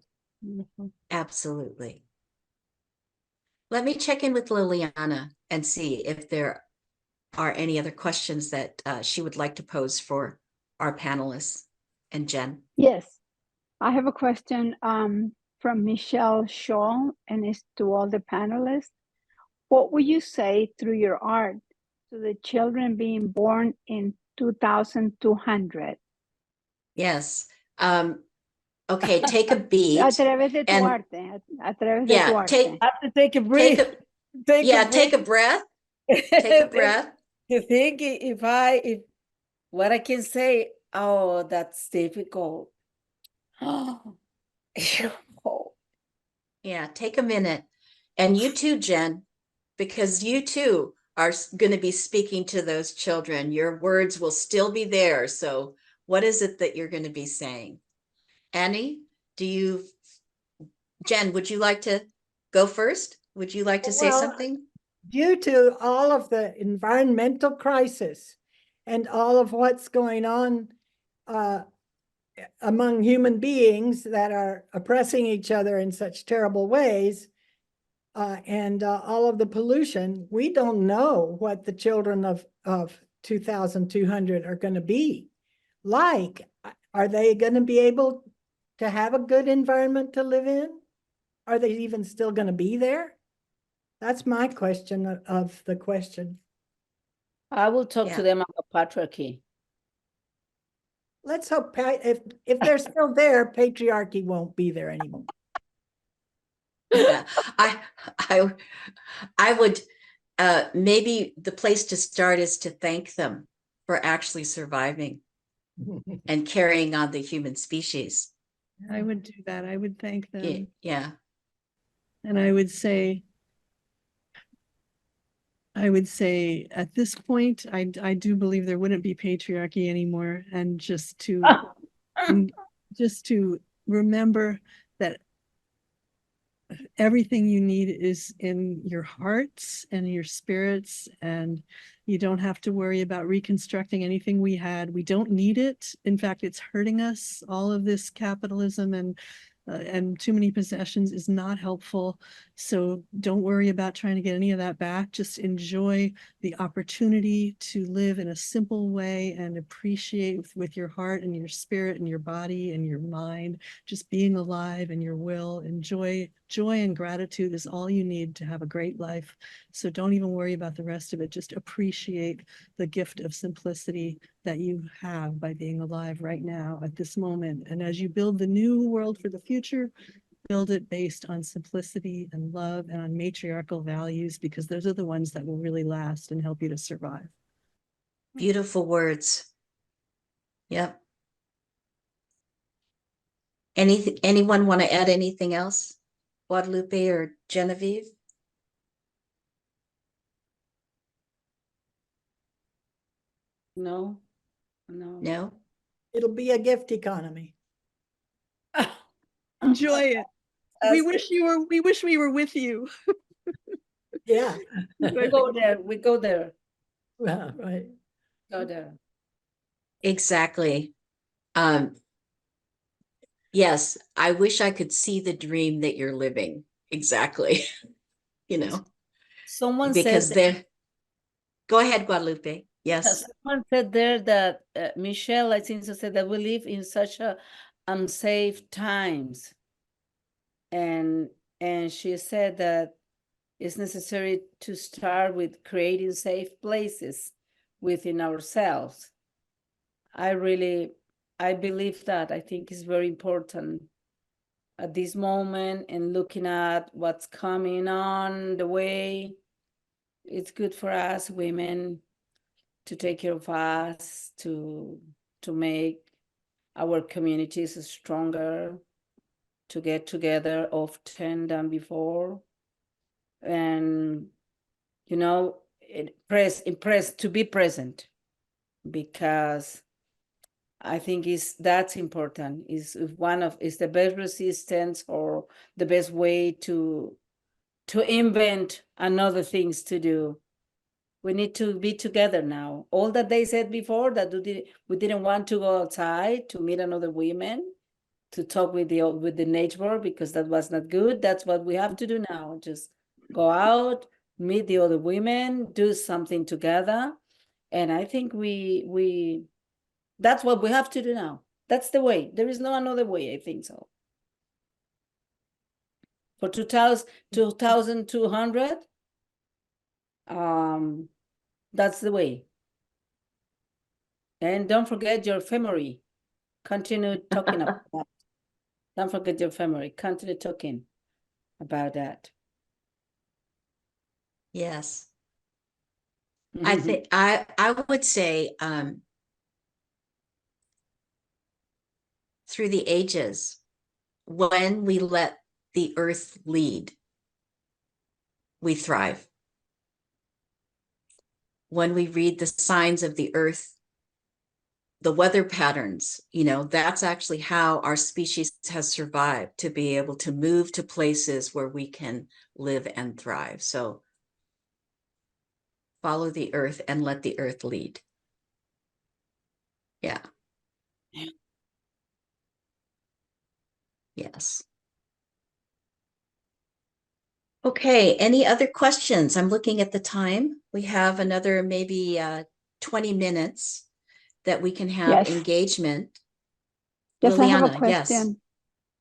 A: Absolutely. Let me check in with Liliana and see if there are any other questions that she would like to pose for our panelists and Jen.
F: Yes, I have a question from Michelle Shaw, and it's to all the panelists. What would you say through your art to the children being born in 2200?
A: Yes. Okay, take a beat.
F: A través de tu
A: and-
F: arte, a través de tu
A: Yeah,
F: arte.
A: take
C: I have to take a breath.
A: take a breath. Take a breath.
D: You think if what I can say, oh, that's difficult. Oh,
A: Yeah, take a minute. And you too, Jen, because you too are going to be speaking to those children. Your words will still be there. So what is it that you're going to be saying? Annie, Jen, would you like to go first? Would you like to say
B: Well,
A: something?
B: due to all of the environmental crisis and all of what's going on among human beings that are oppressing each other in such terrible ways, and all of the pollution, we don't know what the children of 2200 are going to be like. Are they going to be able to have a good environment to live in? Are they even still going to be there? That's my question of the question.
D: I will talk
A: Yeah.
D: to them about patriarchy.
B: Let's hope if they're still there, patriarchy won't be there anymore.
A: Yeah, I would maybe the place to start is to thank them for actually surviving and carrying on the human species.
C: I would do that. I would thank them.
A: Yeah.
C: And I would say at this point, I do believe there wouldn't be patriarchy anymore. And just to remember that everything you need is in your hearts and your spirits, and you don't have to worry about reconstructing anything we had. We don't need it. In fact, it's hurting us, all of this capitalism and and too many possessions is not helpful. So don't worry about trying to get any of that back. Just enjoy the opportunity to live in a simple way and appreciate with your heart and your spirit and your body and your mind, just being alive and your will. Enjoy. Joy and gratitude is all you need to have a great life. So don't even worry about the rest of it. Just appreciate the gift of simplicity that you have by being alive right now at this moment. And as you build the new world for the future, build it based on simplicity and love and on matriarchal values, because those are the ones that will really last and help you to survive.
A: Beautiful words. Yep. Anyone want to add anything else? Guadalupe or Genevieve?
D: No, no.
A: No?
B: It'll be a gift economy.
C: Enjoy it. We
B: Fantastic.
C: wish we were with you.
B: Yeah.
D: We go there. We go there.
B: Yeah, right.
D: Go there.
A: Exactly. Yes, I wish I could see the dream that you're living. Exactly.
D: Someone
A: Because
D: said
A: they're, go ahead, Guadalupe. Yes.
D: someone said there that Michelle, I think, so said that we live in such a unsafe times, and she said that it's necessary to start with creating safe places within ourselves. I believe that. I think it's very important at this moment, and looking at what's coming on the way. It's good for us women to take care of us, to make our communities stronger, to get together often than before, and to be present, because I think that's important. Is the best resistance, or the best way to invent another things to do. We need to be together now. All that they said before, that we didn't want to go outside to meet another women, to talk with the neighbor, because that was not good. That's what we have to do now. Just go out, meet the other women, do something together. And I think that's what we have to do now. That's the way. There is no another way, I think so. For 2200, that's the way. And don't forget your family. Continue talking about that. Don't forget your family. Continue talking about that.
A: Yes. I think I would say through the ages, when we let the earth lead, we thrive. When we read the signs of the earth, the weather patterns, that's actually how our species has survived, to be able to move to places where we can live and thrive. So follow the earth and let the earth lead. Yeah. Yes. Okay, any other questions? I'm looking at the time. We have another maybe 20 minutes that we can have
F: Yes.
A: engagement.
F: Yes, I have a
A: Liliana, yes.
F: question.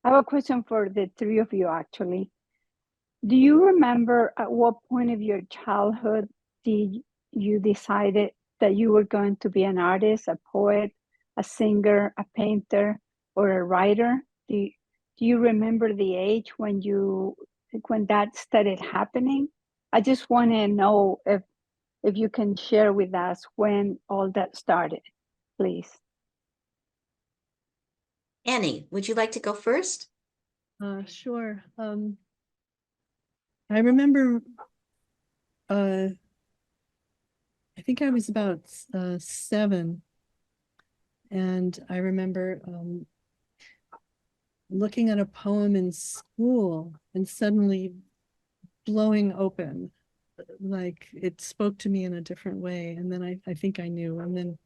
F: I have a question for the three of you, actually. Do you remember at what point of your childhood did you decided that you were going to be an artist, a poet, a singer, a painter, or a writer? Do you remember the age when that started happening? I just want to know if you can share with us when all that started, please.
A: Annie, would you like to go first?
C: Sure. I remember, I think I was about 7, and I remember looking at a poem in school and suddenly blowing open, like it spoke to me in a different way. And then I think I knew, and then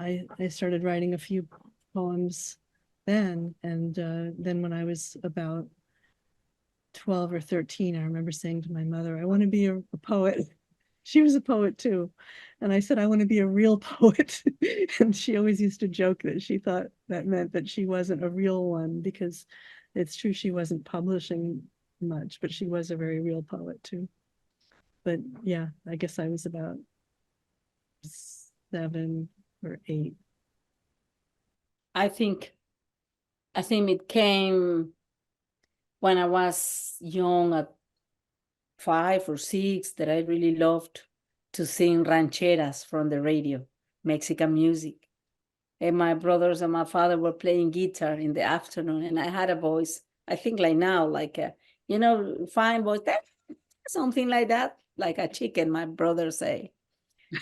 C: I started writing a few poems then. And then when I was about 12 or 13, I remember saying to my mother, I want to be a poet. She was a poet too. And I said, I want to be a real poet. And she always used to joke that she thought that meant that she wasn't a real one, because it's true she wasn't publishing much, but she was a very real poet too. But yeah, I guess I was about 7 or 8.
D: I think it came when I was young, at 5 or 6, that I really loved to sing rancheras from the radio, Mexican music. And my brothers and my father were playing guitar in the afternoon, and I had a voice, I think like now, like a, fine voice, something like that, like a chicken, my brother say.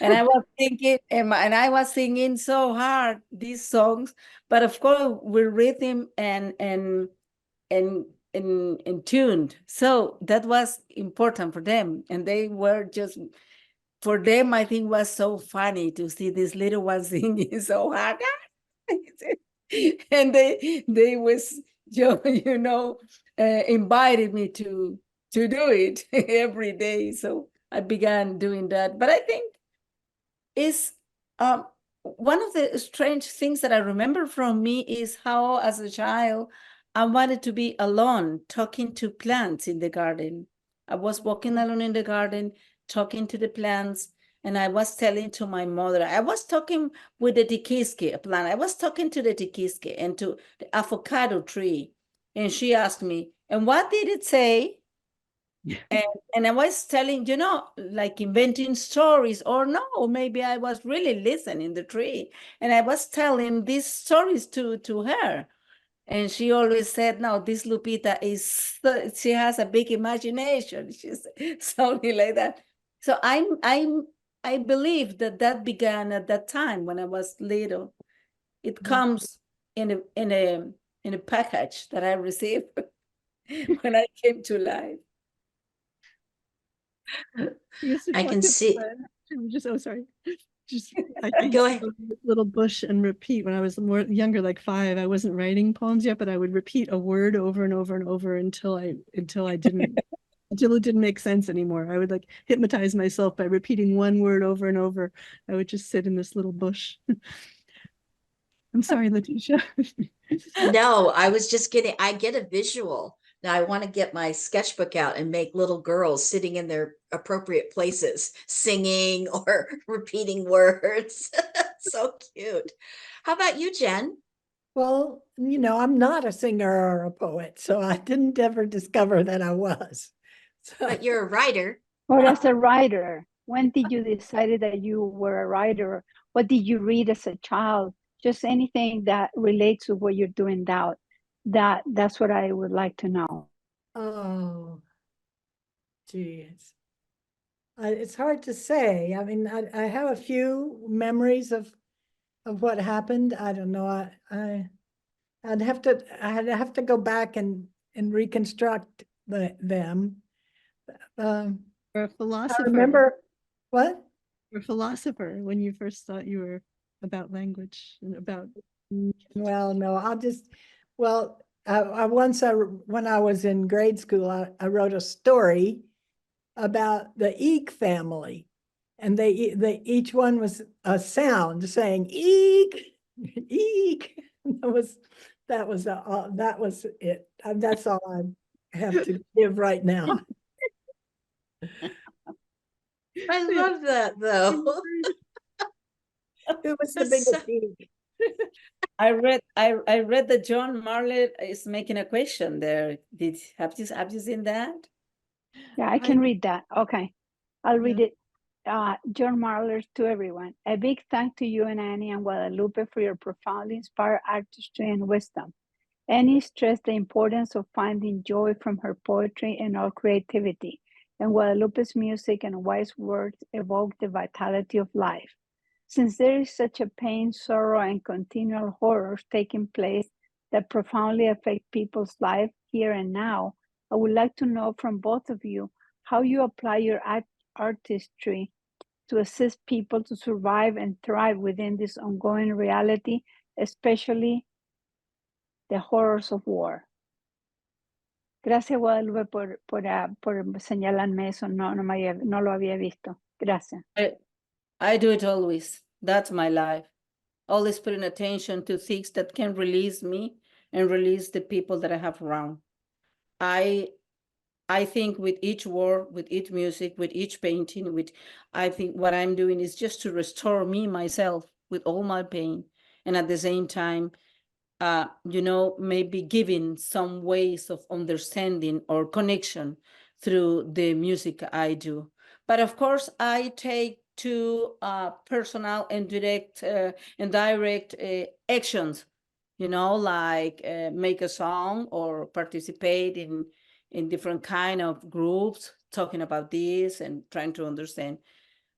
D: And I was thinking, and I was singing so hard these songs, but of course with rhythm and tuned. So that was important for them, and they were just, for them, I think was so funny to see these little ones singing so hard. And they was invited me to do it every day. So I began doing that. But I think is one of the strange things that I remember from me is how, as a child, I wanted to be alone, talking to plants in the garden. I was walking alone in the garden, talking to the plants, and I was telling to my mother, I was talking with the tiquisque, a plant. I was talking to the tiquisque and to the avocado tree. And she asked me, and what did it say? And I was telling, like inventing stories, or no, maybe I was really listening the tree. And I was telling these stories to her. And she always said, no, this Lupita she has a big imagination. She said something like that. So I believe that began at that time when I was little. It comes in a package that I received when I came to life.
A: I can see.
C: I
A: Go
C: used
A: ahead.
C: to little bush and repeat when I was more younger, like 5. I wasn't writing poems yet, but I would repeat a word over and over and over until it didn't make sense anymore. I would like hypnotize myself by repeating one word over and over. I would just sit in this little bush. I'm sorry, Leticia.
A: No, I was just I get a visual. Now I want to get my sketchbook out and make little girls sitting in their appropriate places, singing or repeating words. So cute. How about you, Jen?
B: Well, I'm not a singer or a poet, so I didn't ever discover that I was. So,
A: But you're a writer.
F: Or as a writer, when did you decide that you were a writer? What did you read as a child? Just anything that relates to what you're doing now. That's what I would like to know.
B: oh, geez. It's hard to say. I mean, I have a few memories of what happened. I don't know. I'd have to go back and reconstruct them.
C: Or a
B: I
C: philosopher.
B: remember what?
C: Or a philosopher when you first thought you were about language and about.
B: Well, no, when I was in grade school, I wrote a story about the Eek family, and they each one was a sound saying eek, eek. That was it. That's all I have to give right now.
A: I love that though.
B: Who was the
A: That's
B: biggest
A: so-
B: eek?
D: I read that John Marley is making a question there. Have you seen that?
F: Yeah, I can read that. Okay, I'll read it. John Marler, to everyone. A big thank to you and Annie and Guadalupe for your profoundly inspired artistry and wisdom. Annie stressed the importance of finding joy from her poetry and all creativity, and Guadalupe's music and wise words evoke the vitality of life. Since there is such a pain, sorrow, and continual horrors taking place that profoundly affect people's life here and now, I would like to know from both of you how you apply your artistry to assist people to survive and thrive within this ongoing reality, especially The Horrors of War. Gracias, Guadalupe, por señalarme eso. No lo había visto. Gracias.
D: I do it always. That's my life. Always putting attention to things that can release me and release the people that I have around. I think with each word, with each music, with each painting, I think what I'm doing is just to restore me, myself, with all my pain. And at the same time, maybe giving some ways of understanding or connection through the music I do. But of course, I take to personal and direct actions, like make a song or participate in different kind of groups talking about this and trying to understand.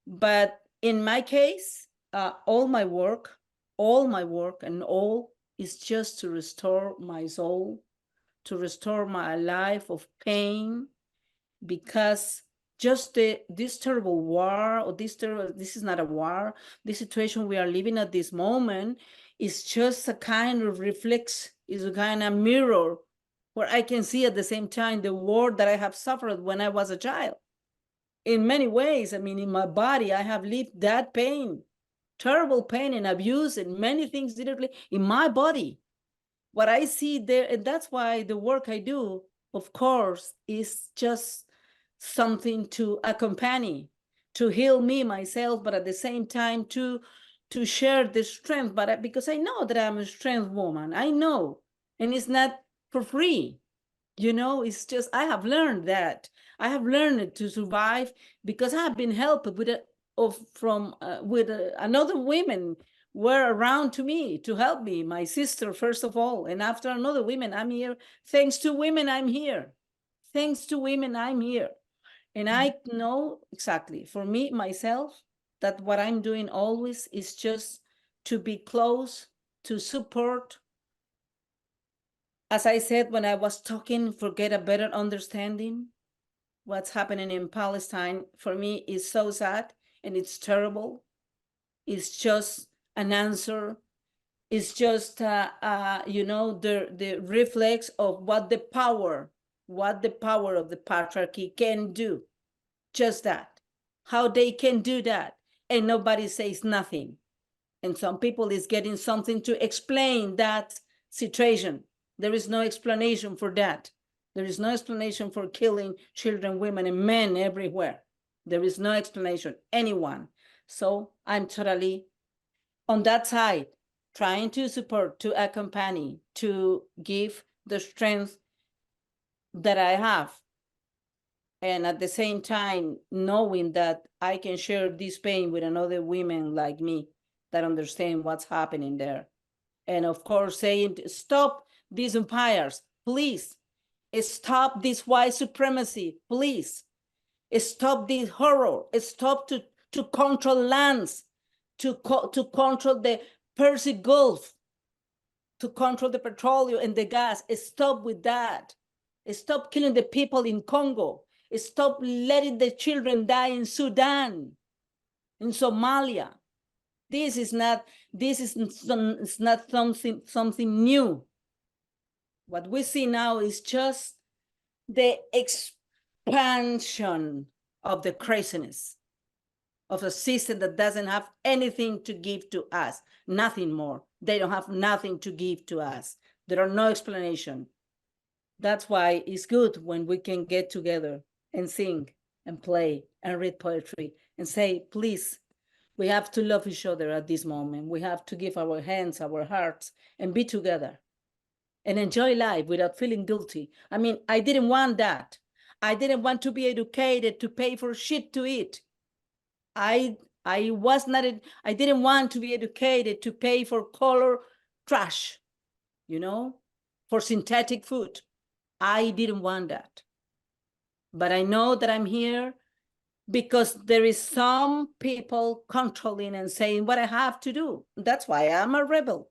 D: But in my case, all my work and all is just to restore my soul, to restore my life of pain, because just this terrible war, or this is not a war, this situation we are living at this moment is just a kind of reflex, is a kind of mirror where I can see at the same time the war that I have suffered when I was a child. In many ways, I mean, in my body, I have lived that pain, terrible pain and abuse and many things directly in my body. What I see there, and that's why the work I do, of course, is just something to accompany, to heal me, myself, but at the same time to share the strength, because I know that I'm a strength woman, I know, and it's not for free. It's just, I have learned that. I have learned to survive because I have been helped with another women were around to me to help me, my sister, first of all. And after another women, I'm here. Thanks to women, I'm here. Thanks to women, I'm here. And I know exactly, for me, myself, that what I'm doing always is just to be close, to support. As I said, when I was talking, forget a better understanding. What's happening in Palestine, for me, is so sad and it's terrible. It's just an answer. It's just, the reflex of what the power of the patriarchy can do. Just that, how they can do that. And nobody says nothing. And some people is getting something to explain that situation. There is no explanation for that. There is no explanation for killing children, women, and men everywhere. There is no explanation, anyone. So I'm totally on that side, trying to support, to accompany, to give the strength that I have. And at the same time, knowing that I can share this pain with another women like me that understand what's happening there. And of course, saying, stop these empires, please. Stop this white supremacy, please. Stop this horror. Stop to control lands, to control the Persian Gulf, to control the petroleum and the gas. Stop with that. Stop killing the people in Congo. Stop letting the children die in Sudan, in Somalia. This is not something new. What we see now is just the expansion of the craziness of a system that doesn't have anything to give to us, nothing more. They don't have nothing to give to us. There are no explanation. That's why it's good when we can get together and sing and play and read poetry and say, please, we have to love each other at this moment. We have to give our hands, our hearts, and be together and enjoy life without feeling guilty. I mean, I didn't want that. I didn't want to be educated to pay for shit to eat. I didn't want to be educated to pay for color trash, for synthetic food. I didn't want that. But I know that I'm here because there is some people controlling and saying what I have to do. That's why I'm a rebel.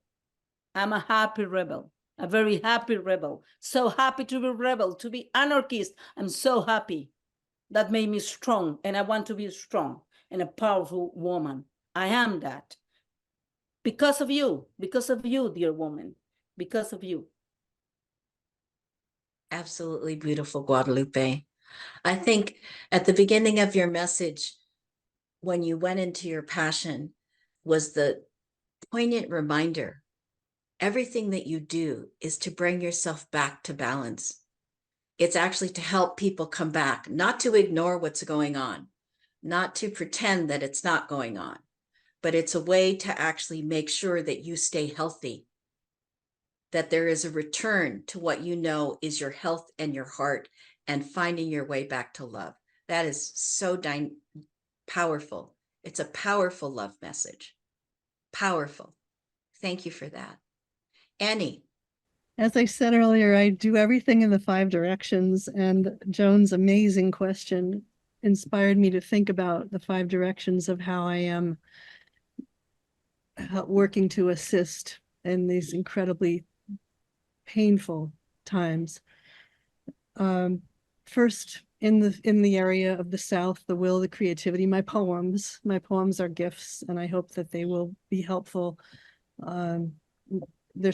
D: I'm a happy rebel, a very happy rebel. So happy to be rebel, to be anarchist. I'm so happy. That made me strong, and I want to be strong and a powerful woman. I am that. Because of you, dear woman, because of you.
A: Absolutely beautiful, Guadalupe. I think at the beginning of your message, when you went into your passion, was the poignant reminder everything that you do is to bring yourself back to balance. It's actually to help people come back, not to ignore what's going on, not to pretend that it's not going on, but it's a way to actually make sure that you stay healthy, that there is a return to what you know is your health and your heart and finding your way back to love. That is so powerful. It's a powerful love message. Powerful. Thank you for that. Annie.
C: As I said earlier, I do everything in the 5 directions, and Joan's amazing question inspired me to think about the 5 directions of how I am working to assist in these incredibly painful times. First, in the area of the South, the will, the creativity, my poems are gifts, and I hope that they will be helpful. They're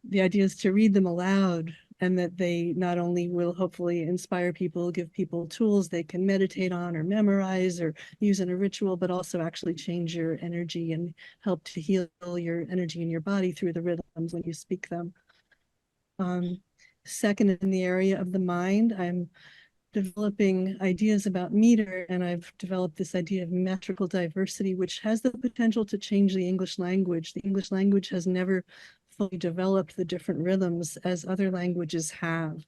C: the idea is to read them aloud, and that they not only will hopefully inspire people, give people tools they can meditate on or memorize or use in a ritual, but also actually change your energy and help to heal your energy in your body through the rhythms when you speak them. Second, in the area of the mind, I'm developing ideas about meter, and I've developed this idea of metrical diversity, which has the potential to change the English language. The English language has never fully developed the different rhythms as other languages have.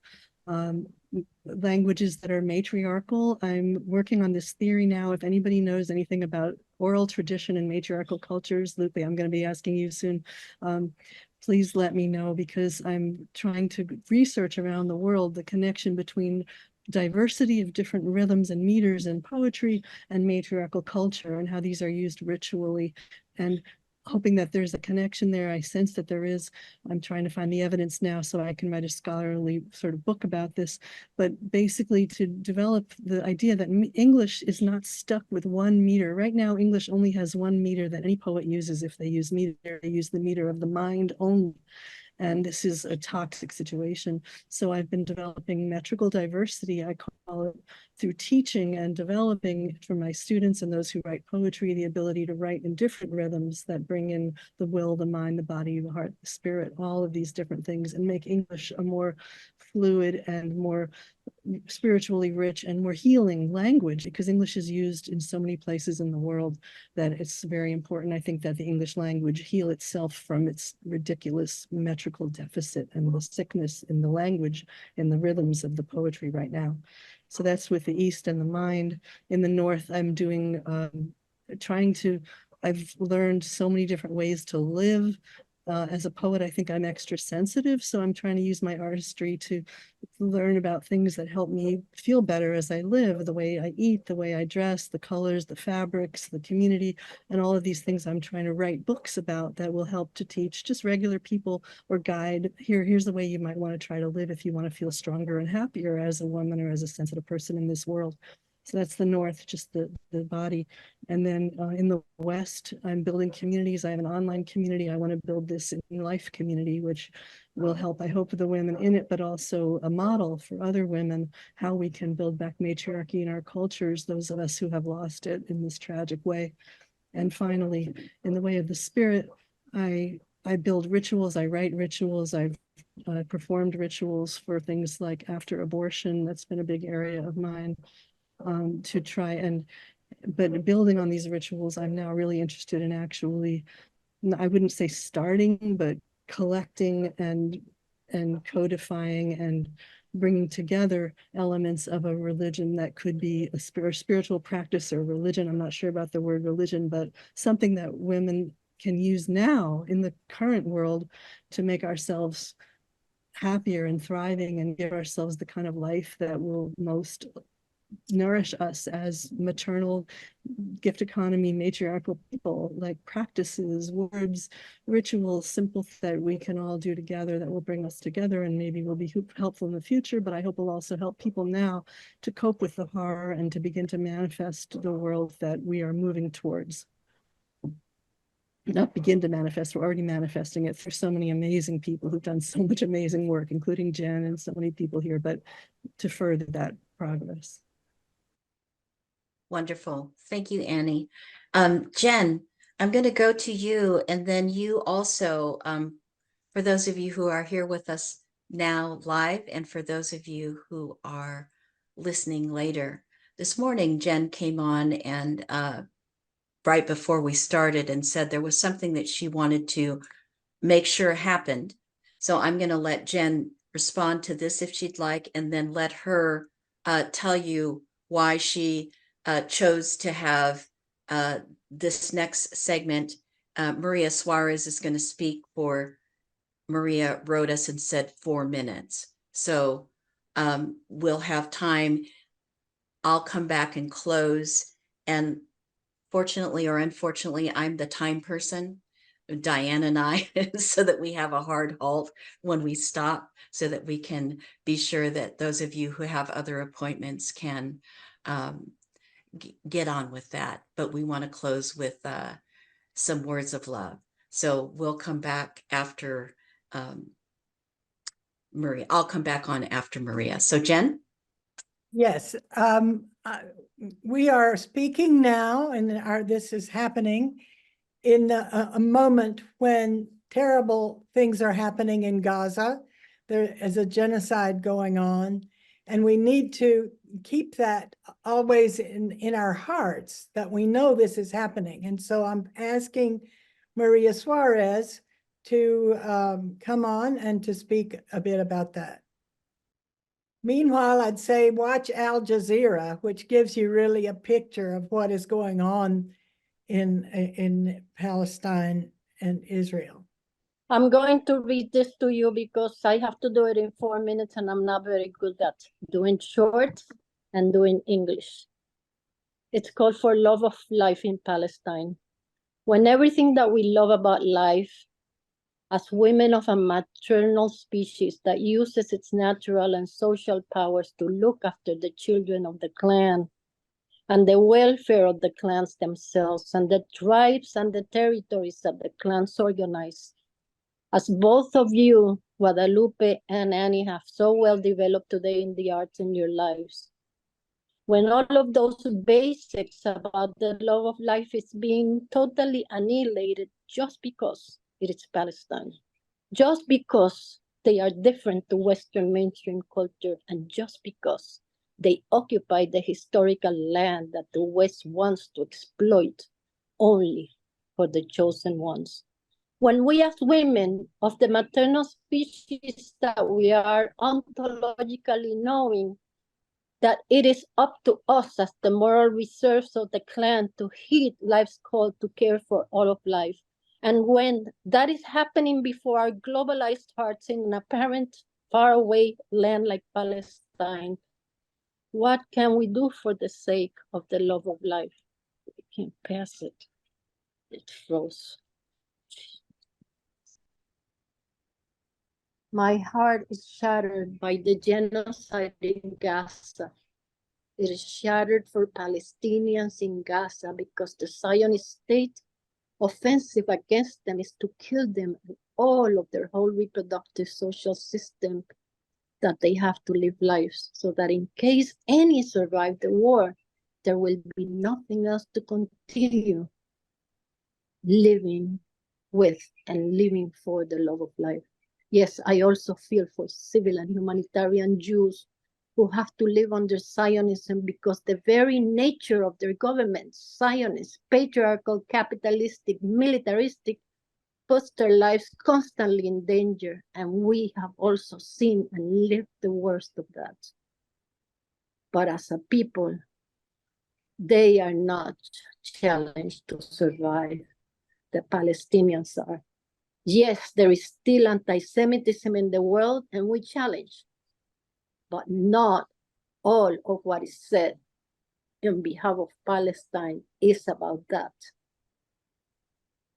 C: Languages that are matriarchal, I'm working on this theory now. If anybody knows anything about oral tradition and matriarchal cultures, Lupe, I'm going to be asking you soon. Please let me know, because I'm trying to research around the world the connection between diversity of different rhythms and meters in poetry and matriarchal culture, and how these are used ritually, and hoping that there's a connection there. I sense that there is. I'm trying to find the evidence now so I can write a scholarly sort of book about this, but basically to develop the idea that English is not stuck with one meter. Right now, English only has one meter that any poet uses. If they use meter, they use the meter of the mind only. And this is a toxic situation. So I've been developing metrical diversity, I call it, through teaching and developing for my students and those who write poetry, the ability to write in different rhythms that bring in the will, the mind, the body, the heart, the spirit, all of these different things, and make English a more fluid and more spiritually rich and more healing language, because English is used in so many places in the world that it's very important. I think that the English language heal itself from its ridiculous metrical deficit and the sickness in the language, in the rhythms of the poetry right now. So that's with the East and the mind. In the North, I'm doing, I've learned so many different ways to live. As a poet, I think I'm extra sensitive, so I'm trying to use my artistry to learn about things that help me feel better as I live, the way I eat, the way I dress, the colors, the fabrics, the community, and all of these things I'm trying to write books about that will help to teach just regular people or guide. Here's the way you might want to try to live if you want to feel stronger and happier as a woman or as a sensitive person in this world. So that's the North, just the body. And then in the West, I'm building communities. I have an online community. I want to build this in life community, which will help, I hope, the women in it, but also a model for other women, how we can build back matriarchy in our cultures, those of us who have lost it in this tragic way. And finally, in the way of the spirit, I build rituals, I write rituals, I've performed rituals for things like after abortion. That's been a big area of mine. To try but building on these rituals, I'm now really interested in actually, I wouldn't say starting, but collecting and codifying and bringing together elements of a religion that could be a spiritual practice or religion. I'm not sure about the word religion, but something that women can use now in the current world to make ourselves happier and thriving and give ourselves the kind of life that will most nourish us as maternal, gift economy, matriarchal people, like practices, words, rituals, simple that we can all do together that will bring us together and maybe will be helpful in the future, but I hope will also help people now to cope with the horror and to begin to manifest the world that we are moving towards. not begin to manifest, we're already manifesting it through so many amazing people who've done so much amazing work, including Jen and so many people here, but to further that progress.
A: Wonderful. Thank you, Annie. Jen, I'm going to go to you, and then you also, for those of you who are here with us now live, and for those of you who are listening later. This morning, Jen came on and right before we started and said there was something that she wanted to make sure happened. So I'm going to let Jen respond to this if she'd like, and then let her tell you why she chose to have this next segment. Maria Suarez is going to speak for, Maria wrote us and said 4 minutes. So we'll have time. I'll come back and close. And fortunately or unfortunately, I'm the time person, Diane and I, so that we have a hard halt when we stop, so that we can be sure that those of you who have other appointments can get on with that. But we want to close with some words of love. So we'll come back after Maria. I'll come back on after Maria. So Jen?
B: Yes, we are speaking now, and this is happening in a moment when terrible things are happening in Gaza. There is a genocide going on, and we need to keep that always in our hearts, that we know this is happening. And so I'm asking Maria Suarez to come on and to speak a bit about that. Meanwhile, I'd say watch Al Jazeera, which gives you really a picture of what is going on in Palestine and Israel.
G: I'm going to read this to you because I have to do it in 4 minutes and I'm not very good at doing short and doing English. It's called For Love of Life in Palestine. When everything that we love about life, as women of a maternal species that uses its natural and social powers to look after the children of the clan and the welfare of the clans themselves and the tribes and the territories that the clans organize. As both of you, Guadalupe and Annie, have so well developed today in the arts in your lives. When all of those basics about the love of life is being totally annihilated just because it is Palestine, just because they are different to Western mainstream culture, and just because they occupy the historical land that the West wants to exploit only for the chosen ones. When we as women of the maternal species that we are ontologically knowing that it is up to us as the moral reserves of the clan to heed life's call to care for all of life. And when that is happening before our globalized hearts in an apparent faraway land like Palestine, what can we do for the sake of the love of life? We can't pass it. It froze. My heart is shattered by the genocide in Gaza. It is shattered for Palestinians in Gaza because the Zionist state offensive against them is to kill them and all of their whole reproductive social system that they have to live lives so that in case any survive the war, there will be nothing else to continue living with and living for the love of life. Yes, I also feel for civil and humanitarian Jews who have to live under Zionism because the very nature of their government, Zionist, patriarchal, capitalistic, militaristic, puts their lives constantly in danger. And we have also seen and lived the worst of that. But as a people, they are not challenged to survive. The Palestinians are. Yes, there is still anti-Semitism in the world, and we challenge, but not all of what is said on behalf of Palestine is about that.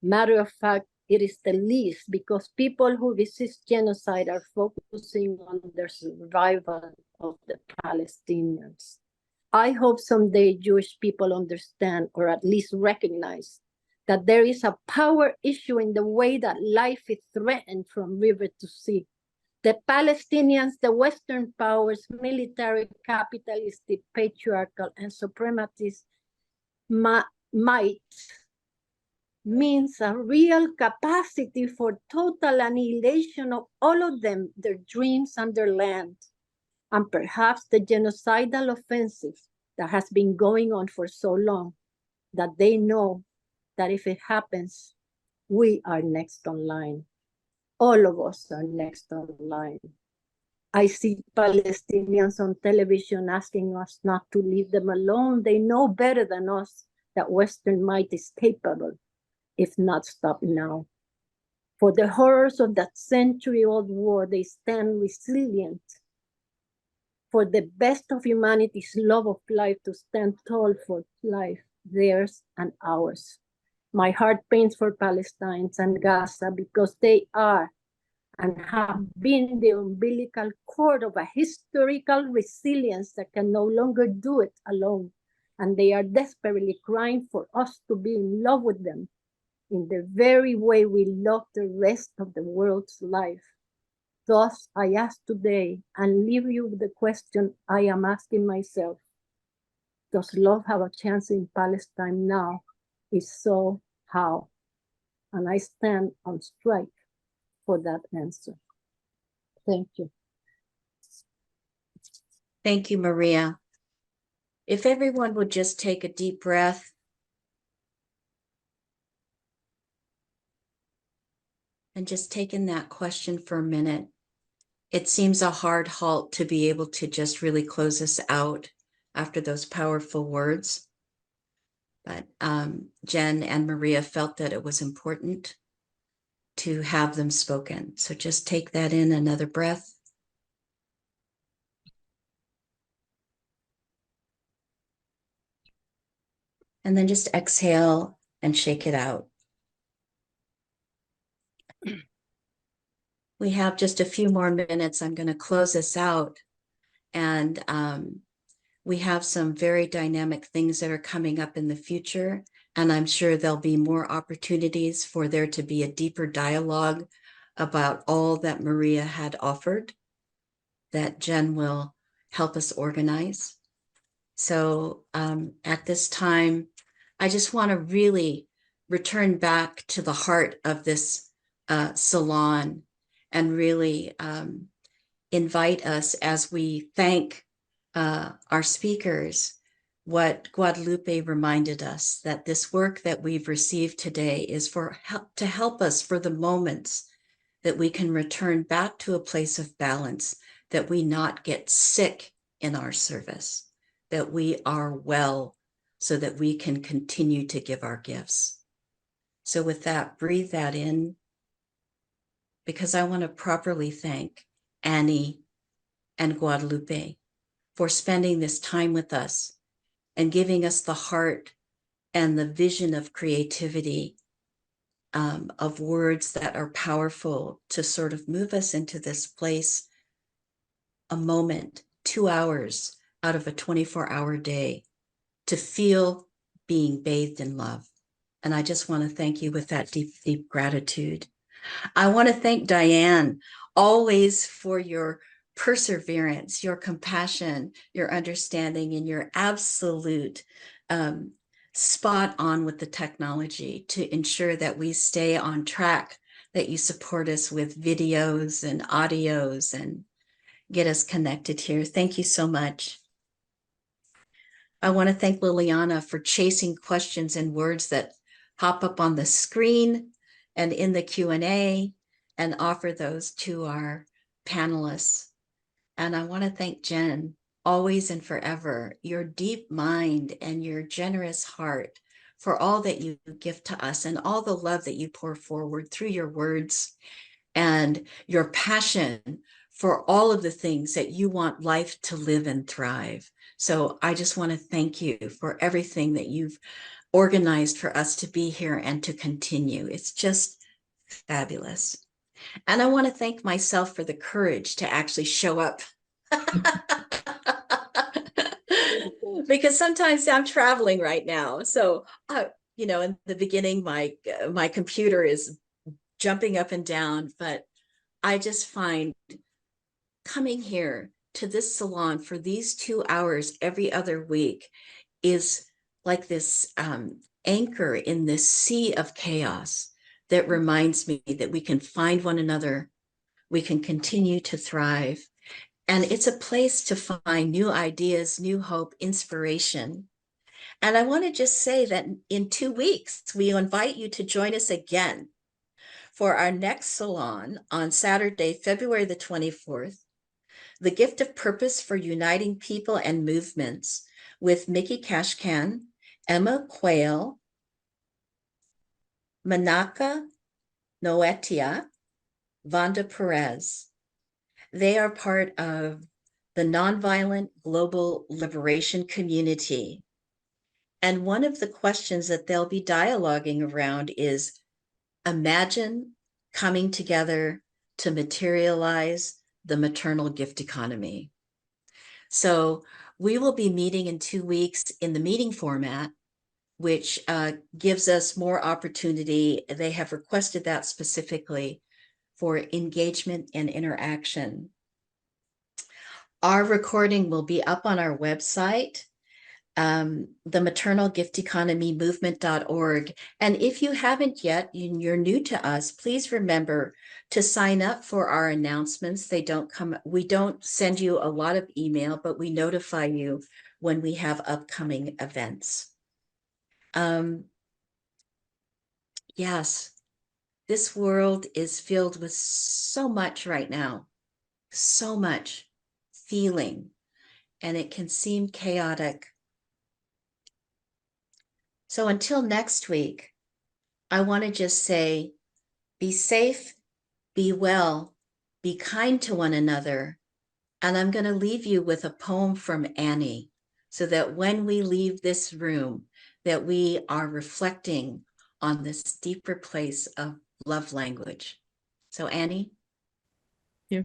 G: Matter of fact, it is the least because people who resist genocide are focusing on the survival of the Palestinians. I hope someday Jewish people understand, or at least recognize, that there is a power issue in the way that life is threatened from river to sea. The Palestinians, the Western powers, military, capitalistic, patriarchal, and suprematist might means a real capacity for total annihilation of all of them, their dreams and their land, and perhaps the genocidal offensive that has been going on for so long that they know that if it happens, we are next on line. All of us are next on line. I see Palestinians on television asking us not to leave them alone. They know better than us that Western might is capable, if not stopped now. For the horrors of that century-old war, they stand resilient. For the best of humanity's love of life to stand tall for life, theirs and ours. My heart pains for Palestinians and Gaza because they are and have been the umbilical cord of a historical resilience that can no longer do it alone. And they are desperately crying for us to be in love with them in the very way we love the rest of the world's life. Thus, I ask today and leave you with the question I am asking myself. Does love have a chance in Palestine now? If so, how? And I stand on strike for that answer. Thank you.
A: Thank you, Maria. If everyone would just take a deep breath and just take in that question for a minute. It seems a hard halt to be able to just really close us out after those powerful words. But Jen and Maria felt that it was important to have them spoken. So just take that in, another breath. And then just exhale and shake it out. We have just a few more minutes. I'm going to close this out. And we have some very dynamic things that are coming up in the future. And I'm sure there'll be more opportunities for there to be a deeper dialogue about all that Maria had offered that Jen will help us organize. So at this time, I just want to really return back to the heart of this salon and really invite us as we thank our speakers, what Guadalupe reminded us, that this work that we've received today is to help us for the moments that we can return back to a place of balance, that we not get sick in our service, that we are well so that we can continue to give our gifts. So with that, breathe that in, because I want to properly thank Annie and Guadalupe for spending this time with us and giving us the heart and the vision of creativity, of words that are powerful to sort of move us into this place, a moment, 2 hours out of a 24-hour day, to feel being bathed in love. And I just want to thank you with that deep, deep gratitude. I want to thank Diane always for your perseverance, your compassion, your understanding, and your absolute spot on with the technology to ensure that we stay on track, that you support us with videos and audios and get us connected here. Thank you so much. I want to thank Liliana for chasing questions and words that pop up on the screen and in the Q&A and offer those to our panelists. And I want to thank Jen, always and forever, your deep mind and your generous heart for all that you give to us and all the love that you pour forward through your words and your passion for all of the things that you want life to live and thrive. So I just want to thank you for everything that you've organized for us to be here and to continue. It's just fabulous. And I want to thank myself for the courage to actually show up. Because sometimes I'm traveling right now. So, in the beginning, my computer is jumping up and down, but I just find coming here to this salon for these 2 hours every other week is like this anchor in this sea of chaos that reminds me that we can find one another, we can continue to thrive. And it's a place to find new ideas, new hope, inspiration. And I want to just say that in 2 weeks, we invite you to join us again for our next salon on Saturday, February the 24th, The Gift of Purpose for Uniting People and Movements with Mickey Kashkan, Emma Quayle, Manaka Noetia, Vonda Perez. They are part of the Nonviolent Global Liberation Community. And one of the questions that they'll be dialoguing around is, imagine coming together to materialize the maternal gift economy. So we will be meeting in 2 weeks in the meeting format, which gives us more opportunity. They have requested that specifically for engagement and interaction. Our recording will be up on our website, the maternal gift economy movement.org. And if you haven't yet, you're new to us, please remember to sign up for our announcements. We don't send you a lot of email, but we notify you when we have upcoming events. Yes, this world is filled with so much right now, so much feeling, and it can seem chaotic. So until next week, I want to just say, be safe, be well, be kind to one another. And I'm going to leave you with a poem from Annie, so that when we leave this room, that we are reflecting on this deeper place of love language. So Annie?
C: Yeah.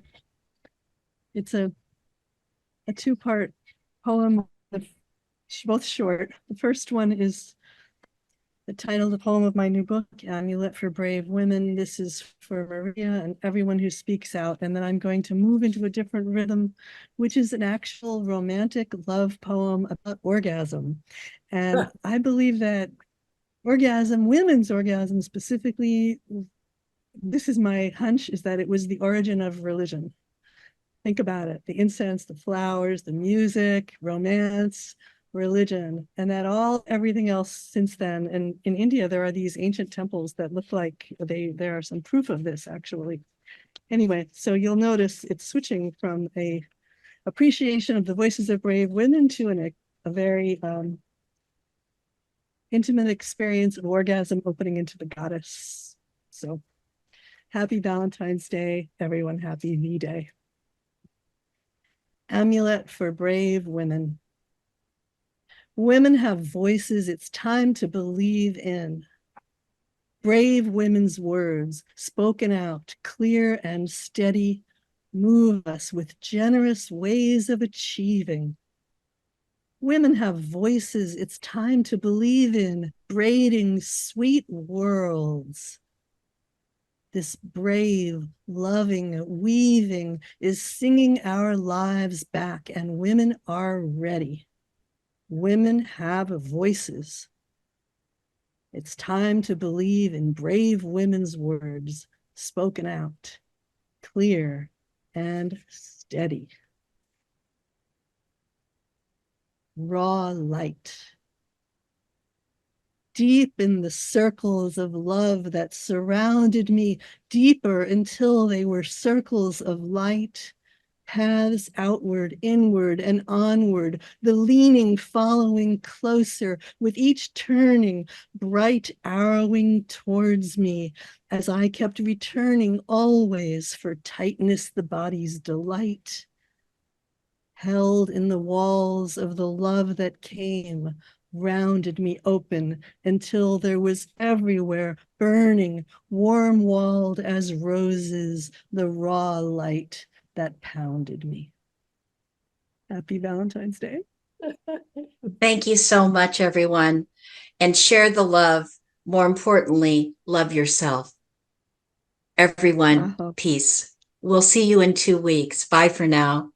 C: It's a two-part poem, both short. The first one is the title of the poem of my new book, Amulet for Brave Women. This is for Maria and everyone who speaks out. And then I'm going to move into a different rhythm, which is an actual romantic love poem about orgasm. And I believe that orgasm, women's orgasm specifically, this is my hunch, is that it was the origin of religion. Think about it, the incense, the flowers, the music, romance, religion, and that everything else since then. And in India, there are these ancient temples that look like there are some proof of this actually. Anyway, so you'll notice it's switching from a appreciation of the voices of brave women to a very intimate experience of orgasm opening into the goddess. So happy Valentine's Day, everyone. Happy V-Day. Amulet for Brave Women. Women have voices it's time to believe in. Brave women's words, spoken out, clear and steady, move us with generous ways of achieving. Women have voices it's time to believe in, braiding sweet worlds. This brave, loving, weaving is singing our lives back, and women are ready. Women have voices. It's time to believe in brave women's words, spoken out, clear and steady. Raw light. Deep in the circles of love that surrounded me, deeper until they were circles of light, paths outward, inward, and onward, the leaning following closer, with each turning, bright arrowing towards me, as I kept returning always for tightness the body's delight. Held in the walls of the love that came, rounded me open until there was everywhere burning, warm-walled as roses, the raw light that pounded me. Happy Valentine's Day.
A: Thank you so much, everyone. and share the love. More importantly, love yourself. Everyone,
C: Wow.
A: peace. We'll see you in 2 weeks. Bye for now.